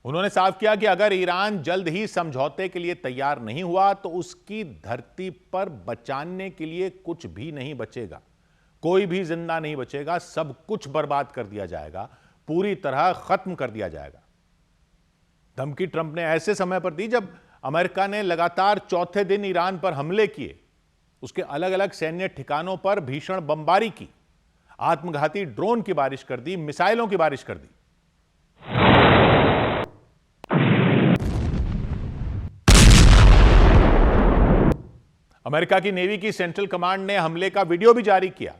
उन्होंने साफ किया कि अगर ईरान जल्द ही समझौते के लिए तैयार नहीं हुआ तो उसकी धरती पर बचाने के लिए कुछ भी नहीं बचेगा, कोई भी जिंदा नहीं बचेगा, सब कुछ बर्बाद कर दिया जाएगा, पूरी तरह खत्म कर दिया जाएगा। धमकी ट्रंप ने ऐसे समय पर दी जब अमेरिका ने लगातार चौथे दिन ईरान पर हमले किए, उसके अलग अलग सैन्य ठिकानों पर भीषण बमबारी की, आत्मघाती ड्रोन की बारिश कर दी, मिसाइलों की बारिश कर दी। अमेरिका की नेवी की सेंट्रल कमांड ने हमले का वीडियो भी जारी किया।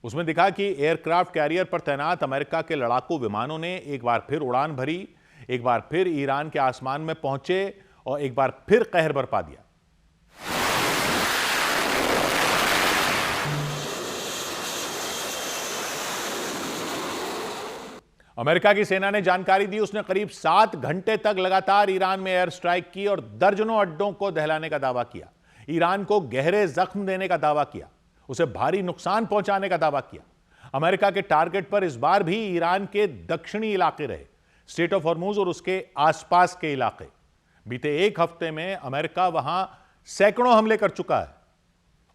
उसमें दिखा कि एयरक्राफ्ट कैरियर पर तैनात अमेरिका के लड़ाकू विमानों ने एक बार फिर उड़ान भरी, एक बार फिर ईरान के आसमान में पहुंचे और एक बार फिर कहर बरपा दिया। अमेरिका की सेना ने जानकारी दी, उसने करीब 7 घंटे तक लगातार ईरान में एयर स्ट्राइक की और दर्जनों अड्डों को दहलाने का दावा किया, ईरान को गहरे जख्म देने का दावा किया, उसे भारी नुकसान पहुंचाने का दावा किया। अमेरिका के टारगेट पर इस बार भी ईरान के दक्षिणी इलाके रहे, स्ट्रेट ऑफ हॉर्मुज और उसके आसपास के इलाके। बीते एक हफ्ते में अमेरिका वहां सैकड़ों हमले कर चुका है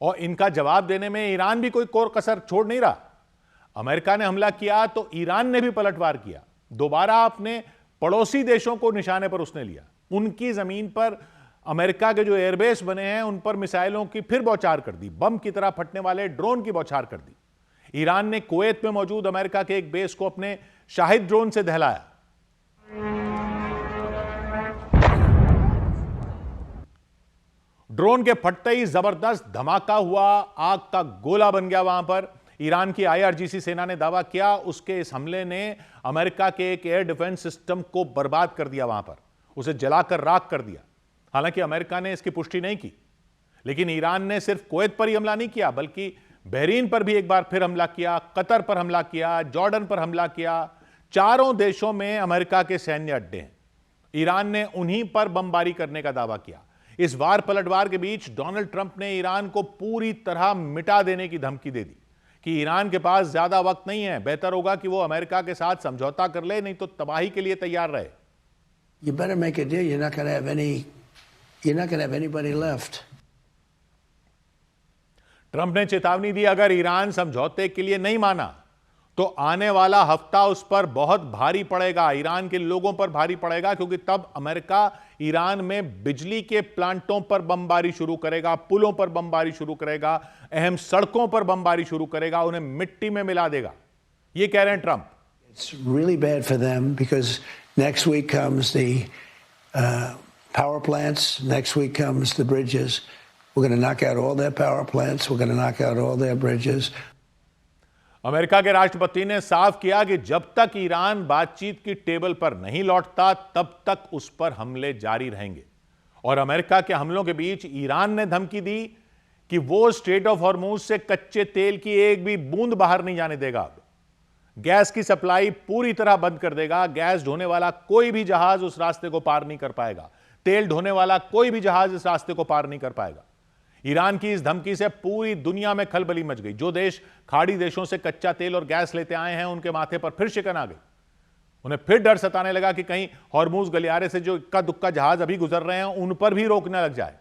और इनका जवाब देने में ईरान भी कोई कोर कसर छोड़ नहीं रहा। अमेरिका ने हमला किया तो ईरान ने भी पलटवार किया, दोबारा अपने पड़ोसी देशों को निशाने पर उसने लिया। उनकी जमीन पर अमेरिका के जो एयरबेस बने हैं उन पर मिसाइलों की फिर बौछार कर दी, बम की तरह फटने वाले ड्रोन की बौछार कर दी। ईरान ने कुवैत में मौजूद अमेरिका के एक बेस को अपने शाहिद ड्रोन से दहलाया। ड्रोन के फटते ही जबरदस्त धमाका हुआ, आग का गोला बन गया वहां पर। ईरान की IRGC सेना ने दावा किया उसके इस हमले ने अमेरिका के एक एयर डिफेंस सिस्टम को बर्बाद कर दिया, वहां पर उसे जलाकर राख कर दिया। हालांकि अमेरिका ने इसकी पुष्टि नहीं की, लेकिन ईरान ने सिर्फ कुवैत पर ही हमला नहीं किया बल्कि बहरीन पर भी एक बार फिर हमला किया, कतर पर हमला किया, जॉर्डन पर हमला किया। चारों देशों में अमेरिका के सैन्य अड्डे हैं। ईरान ने उन्हीं पर बमबारी करने का दावा किया। इस वार पलटवार के बीच डोनाल्ड ट्रंप ने ईरान को पूरी तरह मिटा देने की धमकी दे दी कि ईरान के पास ज्यादा वक्त नहीं है, बेहतर होगा कि वो अमेरिका के साथ समझौता कर ले, नहीं तो तबाही के लिए तैयार रहे।
You better make a deal. You're not going to have anybody left.
Trump ने चेतावनी दी अगर ईरान समझौते के लिए नहीं माना तो आने वाला हफ्ता उस पर बहुत भारी पड़ेगा, ईरान के लोगों पर भारी पड़ेगा, क्योंकि तब अमेरिका ईरान में बिजली के प्लांटों पर बमबारी शुरू करेगा, पुलों पर बमबारी शुरू करेगा, अहम सड़कों पर बमबारी शुरू करेगा, उन्हें मिट्टी में मिला देगा। ये कह रहे हैं Trump.
It's really bad for them because next week comes the power plants, next week comes the bridges. We're going to knock out all their power plants, we're going to knock out all their bridges.
America के राष्ट्रपति ने साफ किया कि जब तक ईरान बातचीत की टेबल पर नहीं लौटता तब तक उस पर हमले जारी रहेंगे। और अमेरिका के हमलों के बीच ईरान ने धमकी दी कि वो स्ट्रेट ऑफ हॉर्मुज से कच्चे तेल की एक भी बूंद बाहर नहीं जाने देगा। गैस की सप्लाई पूरी तरह बंद कर देगा। गैस ढोने वाला कोई भी जहाज उस रास्ते को पार नहीं कर पाएगा, तेल ढोने वाला कोई भी जहाज इस रास्ते को पार नहीं कर पाएगा। ईरान की इस धमकी से पूरी दुनिया में खलबली मच गई। जो देश खाड़ी देशों से कच्चा तेल और गैस लेते आए हैं उनके माथे पर फिर शिकन आ गई। उन्हें फिर डर सताने लगा कि कहीं हॉर्मुज गलियारे से जो इक्का दुक्का जहाज अभी गुजर रहे हैं उन पर भी रोकने लग जाए।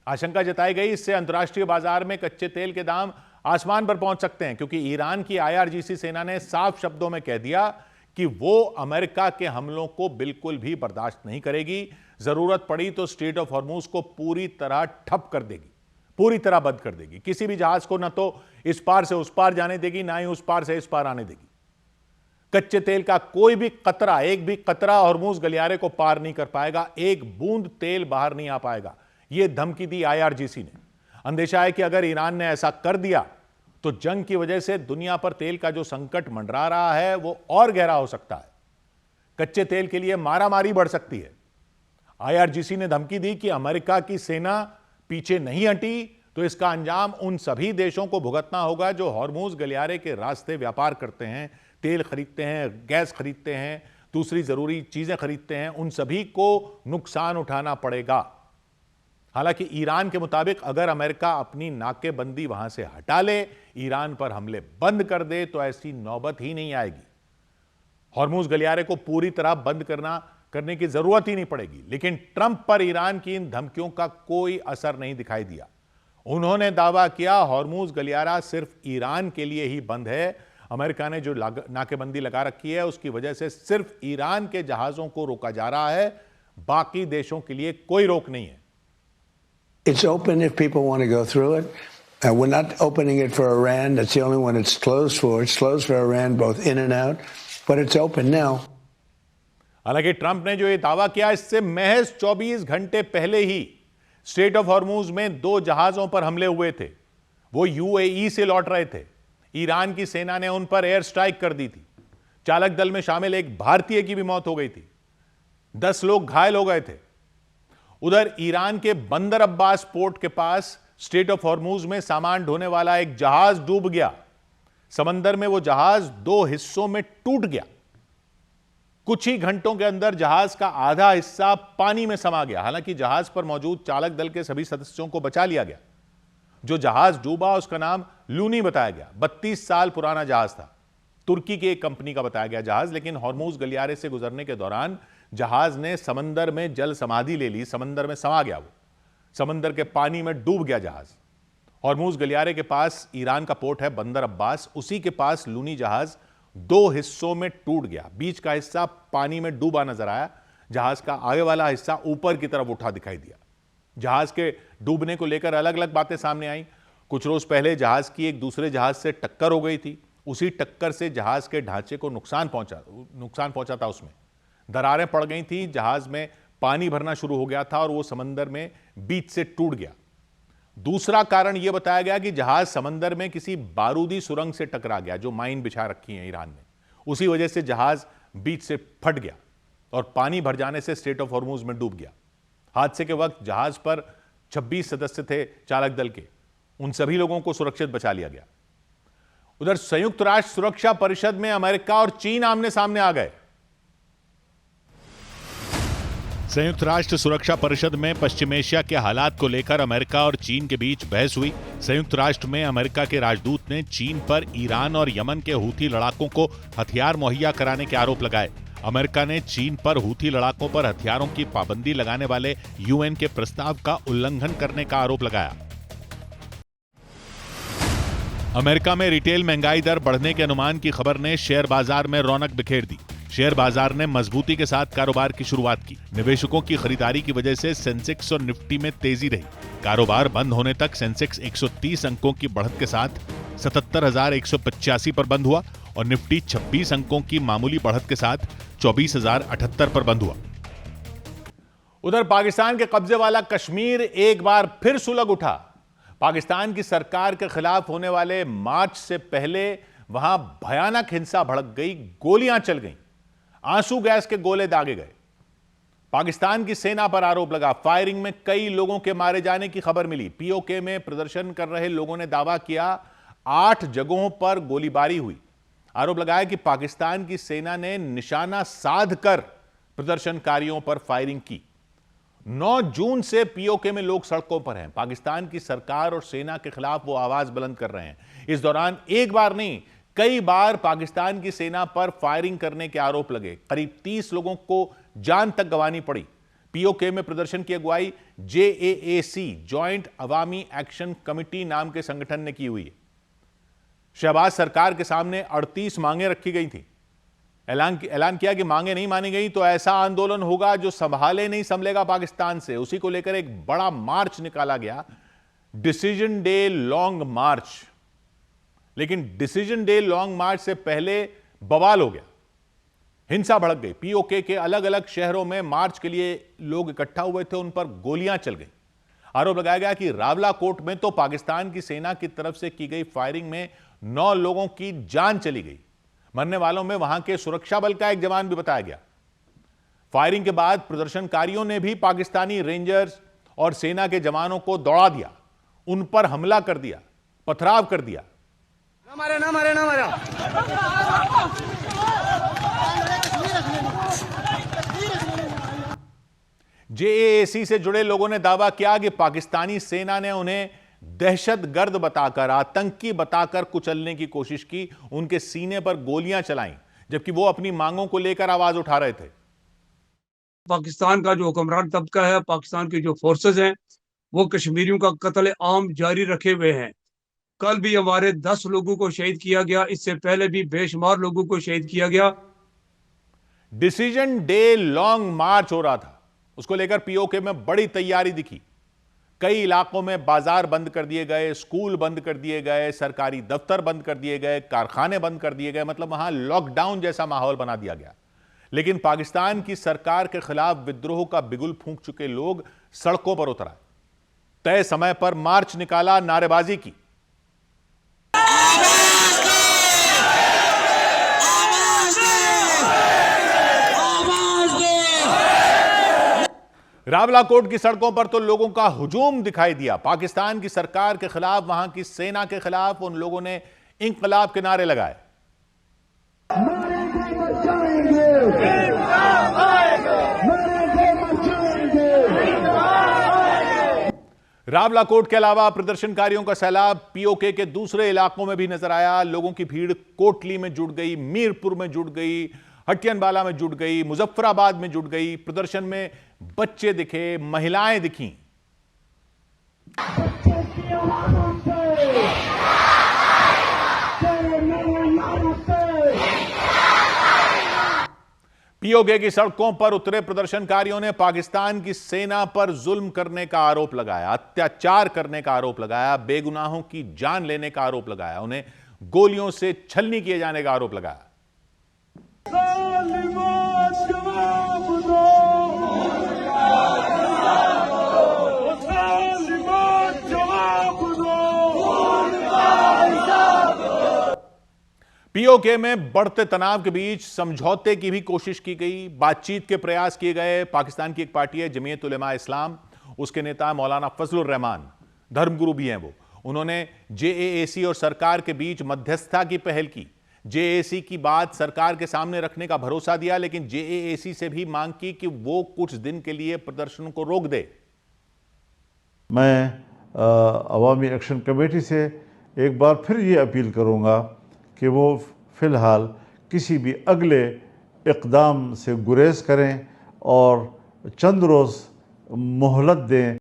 आशंका जताई गई इससे अंतर्राष्ट्रीय बाजार में कच्चे तेल के दाम आसमान पर पहुंच सकते हैं, क्योंकि ईरान की IRGC सेना ने साफ शब्दों में कह दिया कि वो अमेरिका के हमलों को बिल्कुल भी बर्दाश्त नहीं करेगी। जरूरत पड़ी तो स्ट्रेट ऑफ हॉर्मुज को पूरी तरह ठप कर देगी, पूरी तरह बंद कर देगी। किसी भी जहाज को न तो इस पार से उस पार जाने देगी, ना ही उस पार से इस पार आने देगी। कच्चे तेल का कोई भी कतरा, एक भी कतरा हॉर्मुज गलियारे को पार नहीं कर पाएगा, एक बूंद तेल बाहर नहीं आ पाएगा। यह धमकी दी IRGC ने। अंदेशा है कि अगर ईरान ने ऐसा कर दिया तो जंग की वजह से दुनिया पर तेल का जो संकट मंडरा रहा है वो और गहरा हो सकता है। कच्चे तेल के लिए मारामारी बढ़ सकती है। IRGC ने धमकी दी कि अमेरिका की सेना पीछे नहीं हटी तो इसका अंजाम उन सभी देशों को भुगतना होगा जो हॉर्मूज गलियारे के रास्ते व्यापार करते हैं, तेल खरीदते हैं, गैस खरीदते हैं, दूसरी जरूरी चीजें खरीदते हैं। उन सभी को नुकसान उठाना पड़ेगा। हालांकि ईरान के मुताबिक अगर अमेरिका अपनी नाकेबंदी वहां से हटा ले, ईरान पर हमले बंद कर दे, तो ऐसी नौबत ही नहीं आएगी। हॉर्मूज गलियारे को पूरी तरह बंद करने की जरूरत ही नहीं पड़ेगी। लेकिन ट्रंप पर ईरान की इन धमकियों का कोई असर नहीं दिखाई दिया। उन्होंने दावा किया हॉर्मूज गलियारा सिर्फ ईरान के लिए ही बंद है। अमेरिका ने जो नाकेबंदी लगा रखी है उसकी वजह से सिर्फ ईरान के जहाजों को रोका जा रहा है, बाकी देशों के लिए कोई रोक नहीं है।
It's open if people want to go through it. We're not opening it for Iran. That's the only one it's closed for. It's closed for Iran both in and out, but it's open now.
हालांकि ट्रंप ने जो ये दावा किया इससे महज 24 घंटे पहले ही स्ट्रेट ऑफ हॉर्मूज में 2 जहाजों पर हमले हुए थे। वो यूएई से लौट रहे थे। ईरान की सेना ने उन पर एयर स्ट्राइक कर दी थी। चालक दल में शामिल एक भारतीय की भी मौत हो गई थी। 10 लोग घायल हो गए थे। उधर ईरान के बंदर अब्बास पोर्ट के पास स्ट्रेट ऑफ हॉर्मूज में सामान ढोने वाला एक जहाज डूब गया। समंदर में वो जहाज 2 हिस्सों में टूट गया। कुछ ही घंटों के अंदर जहाज का आधा हिस्सा पानी में समा गया। हालांकि जहाज पर मौजूद चालक दल के सभी सदस्यों को बचा लिया गया। जो जहाज डूबा उसका नाम लूनी बताया गया। 32 साल पुराना जहाज था। तुर्की की एक कंपनी का बताया गया जहाज। लेकिन हॉर्मूज गलियारे से गुजरने के दौरान जहाज ने समंदर में जल समाधि ले ली। समंदर में समा गया। वो समंदर के पानी में डूब गया जहाज। हॉर्मूज गलियारे के पास ईरान का पोर्ट है बंदर अब्बास। उसी के पास लूनी जहाज 2 हिस्सों में टूट गया। बीच का हिस्सा पानी में डूबा नजर आया। जहाज का आगे वाला हिस्सा ऊपर की तरफ उठा दिखाई दिया। जहाज के डूबने को लेकर अलग अलग बातें सामने आई। कुछ रोज पहले जहाज की एक दूसरे जहाज से टक्कर हो गई थी। उसी टक्कर से जहाज के ढांचे को नुकसान पहुंचा था। उसमें दरारें पड़ गई थी। जहाज में पानी भरना शुरू हो गया था और वो समंदर में बीच से टूट गया। दूसरा कारण यह बताया गया कि जहाज समंदर में किसी बारूदी सुरंग से टकरा गया, जो माइन बिछा रखी है ईरान ने। उसी वजह से जहाज बीच से फट गया और पानी भर जाने से स्ट्रेट ऑफ हॉर्मूज में डूब गया। हादसे के वक्त जहाज पर 26 सदस्य थे चालक दल के। उन सभी लोगों को सुरक्षित बचा लिया गया। उधर संयुक्त राष्ट्र सुरक्षा परिषद में अमेरिका और चीन आमने सामने आ गए। संयुक्त राष्ट्र सुरक्षा परिषद में पश्चिम एशिया के हालात को लेकर अमेरिका और चीन के बीच बहस हुई। संयुक्त राष्ट्र में अमेरिका के राजदूत ने चीन पर ईरान और यमन के हूथी लड़ाकों को हथियार मुहैया कराने के आरोप लगाए। अमेरिका ने चीन पर हूथी लड़ाकों पर हथियारों की पाबंदी लगाने वाले यूएन के प्रस्ताव का उल्लंघन करने का आरोप लगाया। अमेरिका में रिटेल महंगाई दर बढ़ने के अनुमान की खबर ने शेयर बाजार में रौनक बिखेर दी। शेयर बाजार ने मजबूती के साथ कारोबार की शुरुआत की। निवेशकों की खरीदारी की वजह से सेंसेक्स और निफ्टी में तेजी रही। कारोबार बंद होने तक सेंसेक्स 130 अंकों की बढ़त के साथ 77,185 पर बंद हुआ और निफ्टी 26 अंकों की मामूली बढ़त के साथ 24,078 पर बंद हुआ। उधर पाकिस्तान के कब्जे वाला कश्मीर एक बार फिर सुलग उठा। पाकिस्तान की सरकार के खिलाफ होने वाले मार्च से पहले वहां भयानक हिंसा भड़क गई। गोलियां चल गईं। आंसू गैस के गोले दागे गए। पाकिस्तान की सेना पर आरोप लगा। फायरिंग में कई लोगों के मारे जाने की खबर मिली। पीओके में प्रदर्शन कर रहे लोगों ने दावा किया 8 जगहों पर गोलीबारी हुई। आरोप लगाया कि पाकिस्तान की सेना ने निशाना साध कर प्रदर्शनकारियों पर फायरिंग की। 9 जून से पीओके में लोग सड़कों पर हैं। पाकिस्तान की सरकार और सेना के खिलाफ वो आवाज बुलंद कर रहे हैं। इस दौरान एक बार नहीं, कई बार पाकिस्तान की सेना पर फायरिंग करने के आरोप लगे। करीब 30 लोगों को जान तक गंवानी पड़ी। पीओके में प्रदर्शन की अगुवाई JAAC जॉइंट अवामी एक्शन कमिटी नाम के संगठन ने की हुई है। शहबाज सरकार के सामने 38 मांगे रखी गई थी। ऐलान किया कि मांगे नहीं मानी गई तो ऐसा आंदोलन होगा जो संभाले नहीं संभलेगा पाकिस्तान से। उसी को लेकर एक बड़ा मार्च निकाला गया, डिसीजन डे लॉन्ग मार्च। लेकिन डिसीजन डे लॉन्ग मार्च से पहले बवाल हो गया। हिंसा भड़क गई। पीओके के अलग अलग शहरों में मार्च के लिए लोग इकट्ठा हुए थे। उन पर गोलियां चल गई। आरोप लगाया गया कि रावलाकोट में तो पाकिस्तान की सेना की तरफ से की गई फायरिंग में 9 लोगों की जान चली गई। मरने वालों में वहां के सुरक्षा बल का एक जवान भी बताया गया। फायरिंग के बाद प्रदर्शनकारियों ने भी पाकिस्तानी रेंजर्स और सेना के जवानों को दौड़ा दिया। उन पर हमला कर दिया, पथराव कर दिया।
ना मारे ना मारे ना मारा।
जेएसी से जुड़े लोगों ने दावा किया कि पाकिस्तानी सेना ने उन्हें दहशतगर्द बताकर, आतंकी बताकर कुचलने की कोशिश की, उनके सीने पर गोलियां चलाईं, जबकि वो अपनी मांगों को लेकर आवाज उठा रहे थे।
पाकिस्तान का जो हुक्मरान तबका है, पाकिस्तान की जो फोर्सेस हैं, वो कश्मीरियों का कत्ल आम जारी रखे हुए हैं। कल भी हमारे 10 लोगों को शहीद किया गया, इससे पहले भी बेशुमार लोगों को शहीद किया गया।
डिसीजन डे लॉन्ग मार्च हो रहा था, उसको लेकर पीओके में बड़ी तैयारी दिखी। कई इलाकों में बाजार बंद कर दिए गए, स्कूल बंद कर दिए गए, सरकारी दफ्तर बंद कर दिए गए, कारखाने बंद कर दिए गए, मतलब वहां लॉकडाउन जैसा माहौल बना दिया गया। लेकिन पाकिस्तान की सरकार के खिलाफ विद्रोह का बिगुल फूंक चुके लोग सड़कों पर उतर आए, तय समय पर मार्च निकाला, नारेबाजी की। रावलाकोट की सड़कों पर तो लोगों का हुजूम दिखाई दिया। पाकिस्तान की सरकार के खिलाफ, वहां की सेना के खिलाफ उन लोगों ने इंकलाब के नारे लगाए। रावलाकोट के अलावा प्रदर्शनकारियों का सैलाब पीओके के दूसरे इलाकों में भी नजर आया। लोगों की भीड़ कोटली में जुट गई, मीरपुर में जुट गई, हटियानवाला में जुट गई, मुजफ्फराबाद में जुट गई। प्रदर्शन में बच्चे दिखे, महिलाएं दिखीं। पीओके की सड़कों पर उतरे प्रदर्शनकारियों ने पाकिस्तान की सेना पर जुल्म करने का आरोप लगाया, अत्याचार करने का आरोप लगाया, बेगुनाहों की जान लेने का आरोप लगाया, उन्हें गोलियों से छलनी किए जाने का आरोप लगाया। पीओके में बढ़ते तनाव के बीच समझौते की भी कोशिश की गई, बातचीत के प्रयास किए गए। पाकिस्तान की एक पार्टी है जमीयत उलेमा इस्लाम, उसके नेता मौलाना फजलुर रहमान, धर्मगुरु भी हैं वो, उन्होंने जेएसी और सरकार के बीच मध्यस्थता की पहल की। जेएसी की बात सरकार के सामने रखने का भरोसा दिया, लेकिन जेएसी से भी मांग की कि वो कुछ दिन के लिए प्रदर्शन को रोक दे।
मैं अवामी एक्शन कमेटी से एक बार फिर ये अपील करूँगा कि वो फ़िलहाल किसी भी अगले इक़दाम से गुरेज करें और चंद रोज़ मोहलत दें।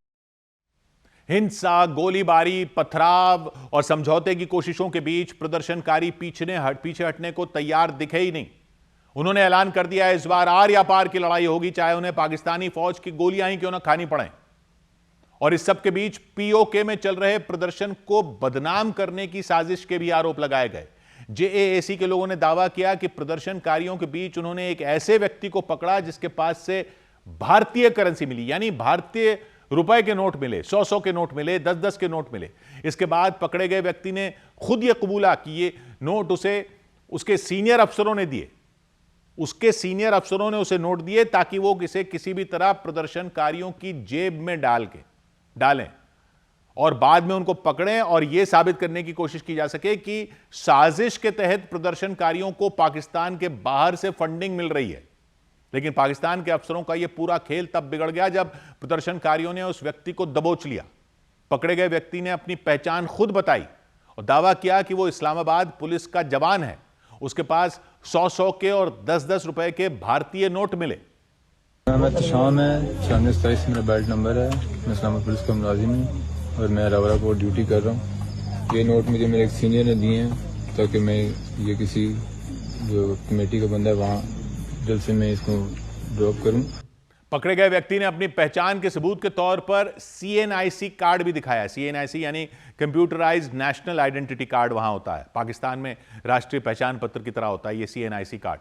हिंसा, गोलीबारी, पथराव और समझौते की कोशिशों के बीच प्रदर्शनकारी पीछे हटने को तैयार दिखे ही नहीं। उन्होंने ऐलान कर दिया इस बार आर या पार की लड़ाई होगी, चाहे उन्हें पाकिस्तानी फौज की गोलियां ही क्यों ना खानी पड़ें। और इस सब के बीच पीओके में चल रहे प्रदर्शन को बदनाम करने की साजिश के भी आरोप लगाए गए। जेएसी के लोगों ने दावा किया कि प्रदर्शनकारियों के बीच उन्होंने एक ऐसे व्यक्ति को पकड़ा जिसके पास से भारतीय करेंसी मिली, यानी भारतीय रुपए के नोट मिले, 100 के नोट मिले, 10 के नोट मिले। इसके बाद पकड़े गए व्यक्ति ने खुद यह कबूला कि ये नोट उसे उसके सीनियर अफसरों ने दिए। उसके सीनियर अफसरों ने उसे नोट दिए ताकि वो इसे किसी भी तरह प्रदर्शनकारियों की जेब में डालें और बाद में उनको पकड़ें और यह साबित करने की कोशिश की जा सके कि साजिश के तहत प्रदर्शनकारियों को पाकिस्तान के बाहर से फंडिंग मिल रही है। लेकिन पाकिस्तान के अफसरों का यह पूरा खेल तब बिगड़ गया जब प्रदर्शनकारियों ने उस व्यक्ति को दबोच लिया। पकड़े गए व्यक्ति ने अपनी पहचान खुद बताई और दावा किया कि वो इस्लामाबाद पुलिस का जवान है। उसके पास 100 के और 10 रुपए के भारतीय नोट मिले।
मैं शाम है 96 मेरा बेल्ट नंबर है, मैं इस्लामाबाद पुलिस का मुलाजिम हूँ और मैं रावलाकोट ड्यूटी कर रहा हूँ। ये नोट मुझे मेरे एक सीनियर ने दिए हैं ताकि मैं ये किसी जो कमेटी का बंदा है वहाँ जल्द से मैं इसको ड्रॉप करूँ।
पकड़े गए व्यक्ति ने अपनी पहचान के सबूत के तौर पर CNIC कार्ड भी दिखाया। CNIC यानी कंप्यूटराइज्ड नेशनल आइडेंटिटी कार्ड वहां होता है, पाकिस्तान में राष्ट्रीय पहचान पत्र की तरह होता है ये CNIC कार्ड।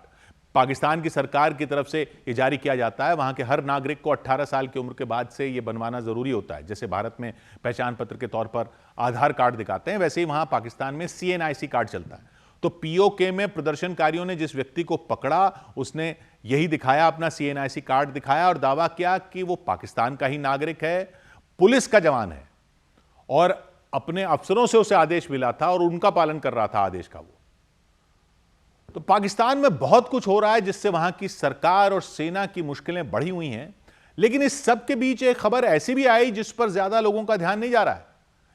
पाकिस्तान की सरकार की तरफ से ये जारी किया जाता है। वहां के हर नागरिक को 18 साल की उम्र के बाद से ये बनवाना जरूरी होता है। जैसे भारत में पहचान पत्र के तौर पर आधार कार्ड दिखाते हैं, वैसे ही वहां पाकिस्तान में CNIC कार्ड चलता है। तो पीओके में प्रदर्शनकारियों ने जिस व्यक्ति को पकड़ा उसने यही दिखाया, अपना CNIC कार्ड दिखाया और दावा किया कि वो पाकिस्तान का ही नागरिक है, पुलिस का जवान है और अपने अफसरों से उसे आदेश मिला था और उनका पालन कर रहा था आदेश का। वो तो पाकिस्तान में बहुत कुछ हो रहा है जिससे वहां की सरकार और सेना की मुश्किलें बढ़ी हुई हैं, लेकिन इस सब के बीच एक खबर ऐसी भी आई जिस पर ज्यादा लोगों का ध्यान नहीं जा रहा है,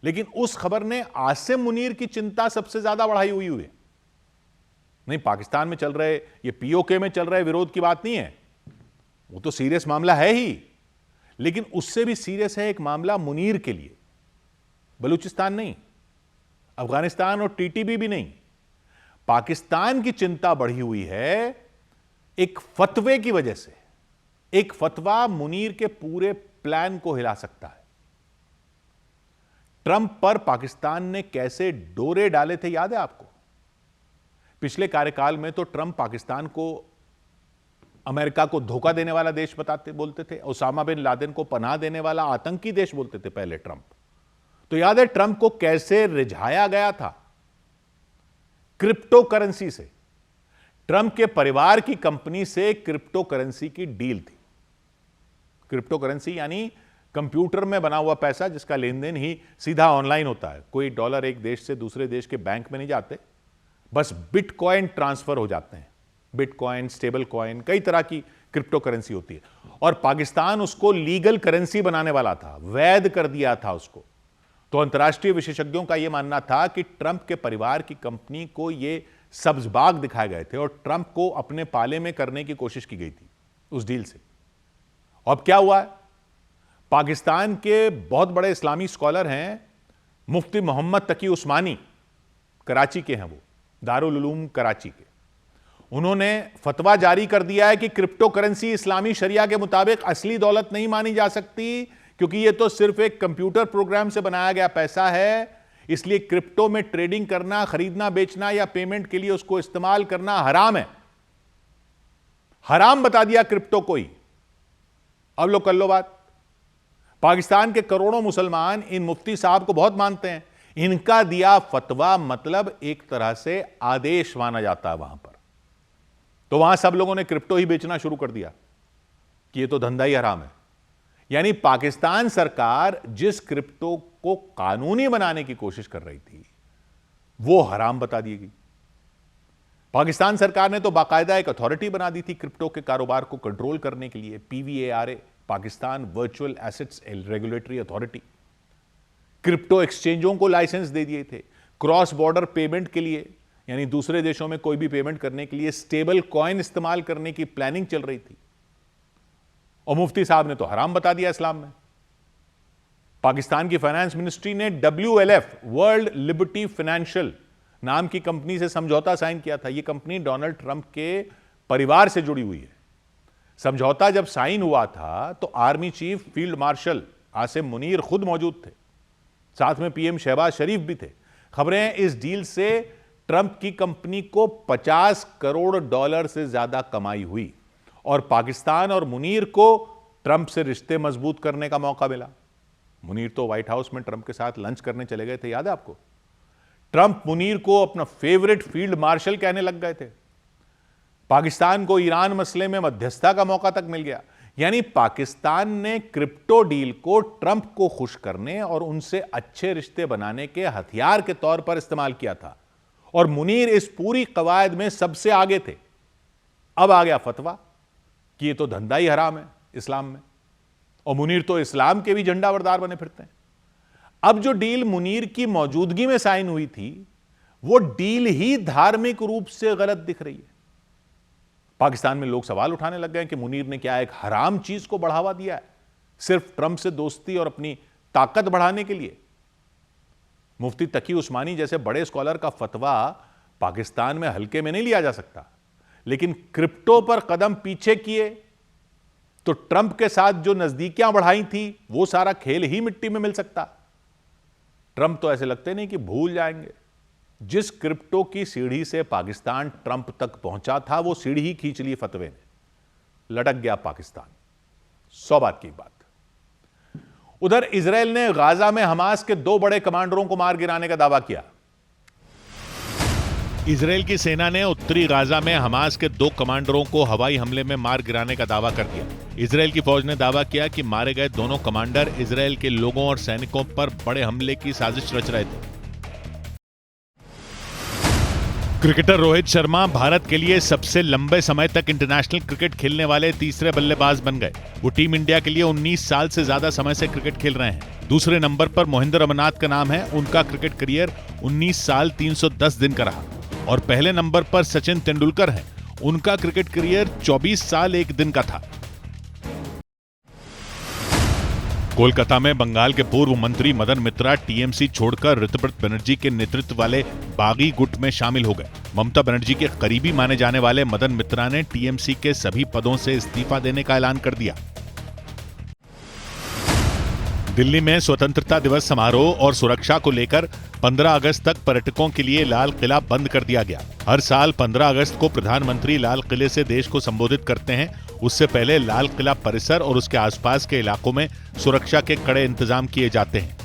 लेकिन उस खबर ने आसिम मुनीर की चिंता सबसे ज्यादा बढ़ाई हुई है। नहीं, पाकिस्तान में चल रहे, ये पीओके में चल रहे विरोध की बात नहीं है, वो तो सीरियस मामला है ही, लेकिन उससे भी सीरियस है एक मामला मुनीर के लिए। बलूचिस्तान नहीं, अफगानिस्तान और टीटीबी भी नहीं, पाकिस्तान की चिंता बढ़ी हुई है एक फतवे की वजह से। एक फतवा मुनीर के पूरे प्लान को हिला सकता है। ट्रंप पर पाकिस्तान ने कैसे डोरे डाले थे याद है आपको? पिछले कार्यकाल में तो ट्रंप पाकिस्तान को अमेरिका को धोखा देने वाला देश बोलते थे, ओसामा बिन लादेन को पनाह देने वाला आतंकी देश बोलते थे पहले ट्रंप। तो याद है ट्रंप को कैसे रिझाया गया था? क्रिप्टो करेंसी से। ट्रंप के परिवार की कंपनी से क्रिप्टो करेंसी की डील थी। क्रिप्टो करेंसी यानी कंप्यूटर में बना हुआ पैसा जिसका लेन देन ही सीधा ऑनलाइन होता है। कोई डॉलर एक देश से दूसरे देश के बैंक में नहीं जाते, बस बिटकॉइन ट्रांसफर हो जाते हैं। बिटकॉइन, स्टेबल कॉइन, कई तरह की क्रिप्टो करेंसी होती है और पाकिस्तान उसको लीगल करेंसी बनाने वाला था, वैध कर दिया था उसको। तो अंतर्राष्ट्रीय विशेषज्ञों का यह मानना था कि ट्रंप के परिवार की कंपनी को यह सब्ज बाग दिखाए गए थे और ट्रंप को अपने पाले में करने की कोशिश की गई थी उस डील से। अब क्या हुआ है? पाकिस्तान के बहुत बड़े इस्लामी स्कॉलर हैं मुफ्ती मोहम्मद तकी उस्मानी, कराची के हैं वो, दारुल उलूम कराची के। उन्होंने फतवा जारी कर दिया है कि क्रिप्टो करेंसी इस्लामी शरिया के मुताबिक असली दौलत नहीं मानी जा सकती, क्योंकि यह तो सिर्फ एक कंप्यूटर प्रोग्राम से बनाया गया पैसा है। इसलिए क्रिप्टो में ट्रेडिंग करना, खरीदना बेचना या पेमेंट के लिए उसको इस्तेमाल करना हराम है। हराम बता दिया क्रिप्टो को ही। अब लोग कर लो बात। पाकिस्तान के करोड़ों मुसलमान इन मुफ्ती साहब को बहुत मानते हैं। इनका दिया फतवा मतलब एक तरह से आदेश माना जाता है वहां पर। तो वहां सब लोगों ने क्रिप्टो ही बेचना शुरू कर दिया कि यह तो धंधा ही हराम है। यानी पाकिस्तान सरकार जिस क्रिप्टो को कानूनी बनाने की कोशिश कर रही थी वो हराम बता दी गई। पाकिस्तान सरकार ने तो बाकायदा एक अथॉरिटी बना दी थी क्रिप्टो के कारोबार को कंट्रोल करने के लिए, PVARA, Pakistan virtual assets regulatory authority. Crypto एक्सचेंजों को लाइसेंस दे दिए थे क्रॉस बॉर्डर पेमेंट के लिए, यानी दूसरे देशों में कोई भी पेमेंट करने के लिए स्टेबल कॉइन इस्तेमाल करने की प्लानिंग चल रही थी। और मुफ्ती साहब ने तो हराम बता दिया इस्लाम में। पाकिस्तान की फाइनेंस मिनिस्ट्री ने WLF, वर्ल्ड लिबर्टी फाइनेंशियल नाम की कंपनी से समझौता साइन किया था। यह कंपनी डोनाल्ड ट्रंप के परिवार से जुड़ी हुई है। समझौता जब साइन हुआ था तो army chief field marshal Asim Munir खुद मौजूद थे, साथ में PM शहबाज शरीफ भी थे। खबरें हैं इस डील से ट्रंप की कंपनी को $50 करोड़ से ज्यादा कमाई हुई और पाकिस्तान और मुनीर को ट्रंप से रिश्ते मजबूत करने का मौका मिला। मुनीर तो व्हाइट हाउस में ट्रंप के साथ लंच करने चले गए थे, याद है आपको? ट्रंप मुनीर को अपना फेवरेट फील्ड मार्शल कहने लग गए थे। पाकिस्तान को ईरान मसले में मध्यस्थता का मौका तक मिल गया। यानी पाकिस्तान ने क्रिप्टो डील को ट्रंप को खुश करने और उनसे अच्छे रिश्ते बनाने के हथियार के तौर पर इस्तेमाल किया था और मुनीर इस पूरी कवायद में सबसे आगे थे। अब आ गया फतवा कि ये तो धंधा ही हराम है इस्लाम में, और मुनीर तो इस्लाम के भी झंडाबरदार बने फिरते हैं। अब जो डील मुनीर की मौजूदगी में साइन हुई थी वो डील ही धार्मिक रूप से गलत दिख रही है। पाकिस्तान में लोग सवाल उठाने लग गए कि मुनीर ने क्या एक हराम चीज को बढ़ावा दिया है सिर्फ ट्रंप से दोस्ती और अपनी ताकत बढ़ाने के लिए? मुफ्ती तकी उस्मानी जैसे बड़े स्कॉलर का फतवा पाकिस्तान में हल्के में नहीं लिया जा सकता, लेकिन क्रिप्टो पर कदम पीछे किए तो ट्रंप के साथ जो नजदीकियां बढ़ाई थी वो सारा खेल ही मिट्टी में मिल सकता। ट्रंप तो ऐसे लगते नहीं कि भूल जाएंगे। जिस क्रिप्टो की सीढ़ी से पाकिस्तान ट्रंप तक पहुंचा था वो सीढ़ी ही खींच ली फतवे ने। लटक गया पाकिस्तान। 100 बात की बात। उधर इजरायल ने गाजा में हमास के 2 बड़े कमांडरों को मार गिराने का दावा किया। इजरायल की सेना ने उत्तरी गाजा में हमास के 2 कमांडरों को हवाई हमले में मार गिराने का दावा कर दिया। इजरायल की फौज ने दावा किया कि मारे गए दोनों कमांडर इजरायल के लोगों और सैनिकों पर बड़े हमले की साजिश रच रहे थे। क्रिकेटर रोहित शर्मा भारत के लिए सबसे लंबे समय तक इंटरनेशनल क्रिकेट खेलने वाले तीसरे बल्लेबाज बन गए। वो टीम इंडिया के लिए 19 साल से ज्यादा समय से क्रिकेट खेल रहे हैं। दूसरे नंबर पर मोहिंदर अमरनाथ का नाम है। उनका क्रिकेट करियर 19 साल 310 दिन का रहा। और पहले नंबर पर सचिन तेंदुलकर हैं। उनका क्रिकेट करियर 24 साल 1 दिन का था। कोलकाता में बंगाल के पूर्व मंत्री मदन मित्रा टीएमसी छोड़कर ऋतुव्रत बनर्जी के नेतृत्व वाले बागी गुट में शामिल हो गए। ममता बनर्जी के करीबी माने जाने वाले मदन मित्रा ने टीएमसी के सभी पदों से इस्तीफा देने का ऐलान कर दिया। दिल्ली में स्वतंत्रता दिवस समारोह और सुरक्षा को लेकर 15 अगस्त तक पर्यटकों के लिए लाल किला बंद कर दिया गया। हर साल 15 अगस्त को प्रधानमंत्री लाल किले से देश को संबोधित करते हैं। उससे पहले लाल किला परिसर और उसके आसपास के इलाकों में सुरक्षा के कड़े इंतजाम किए जाते हैं।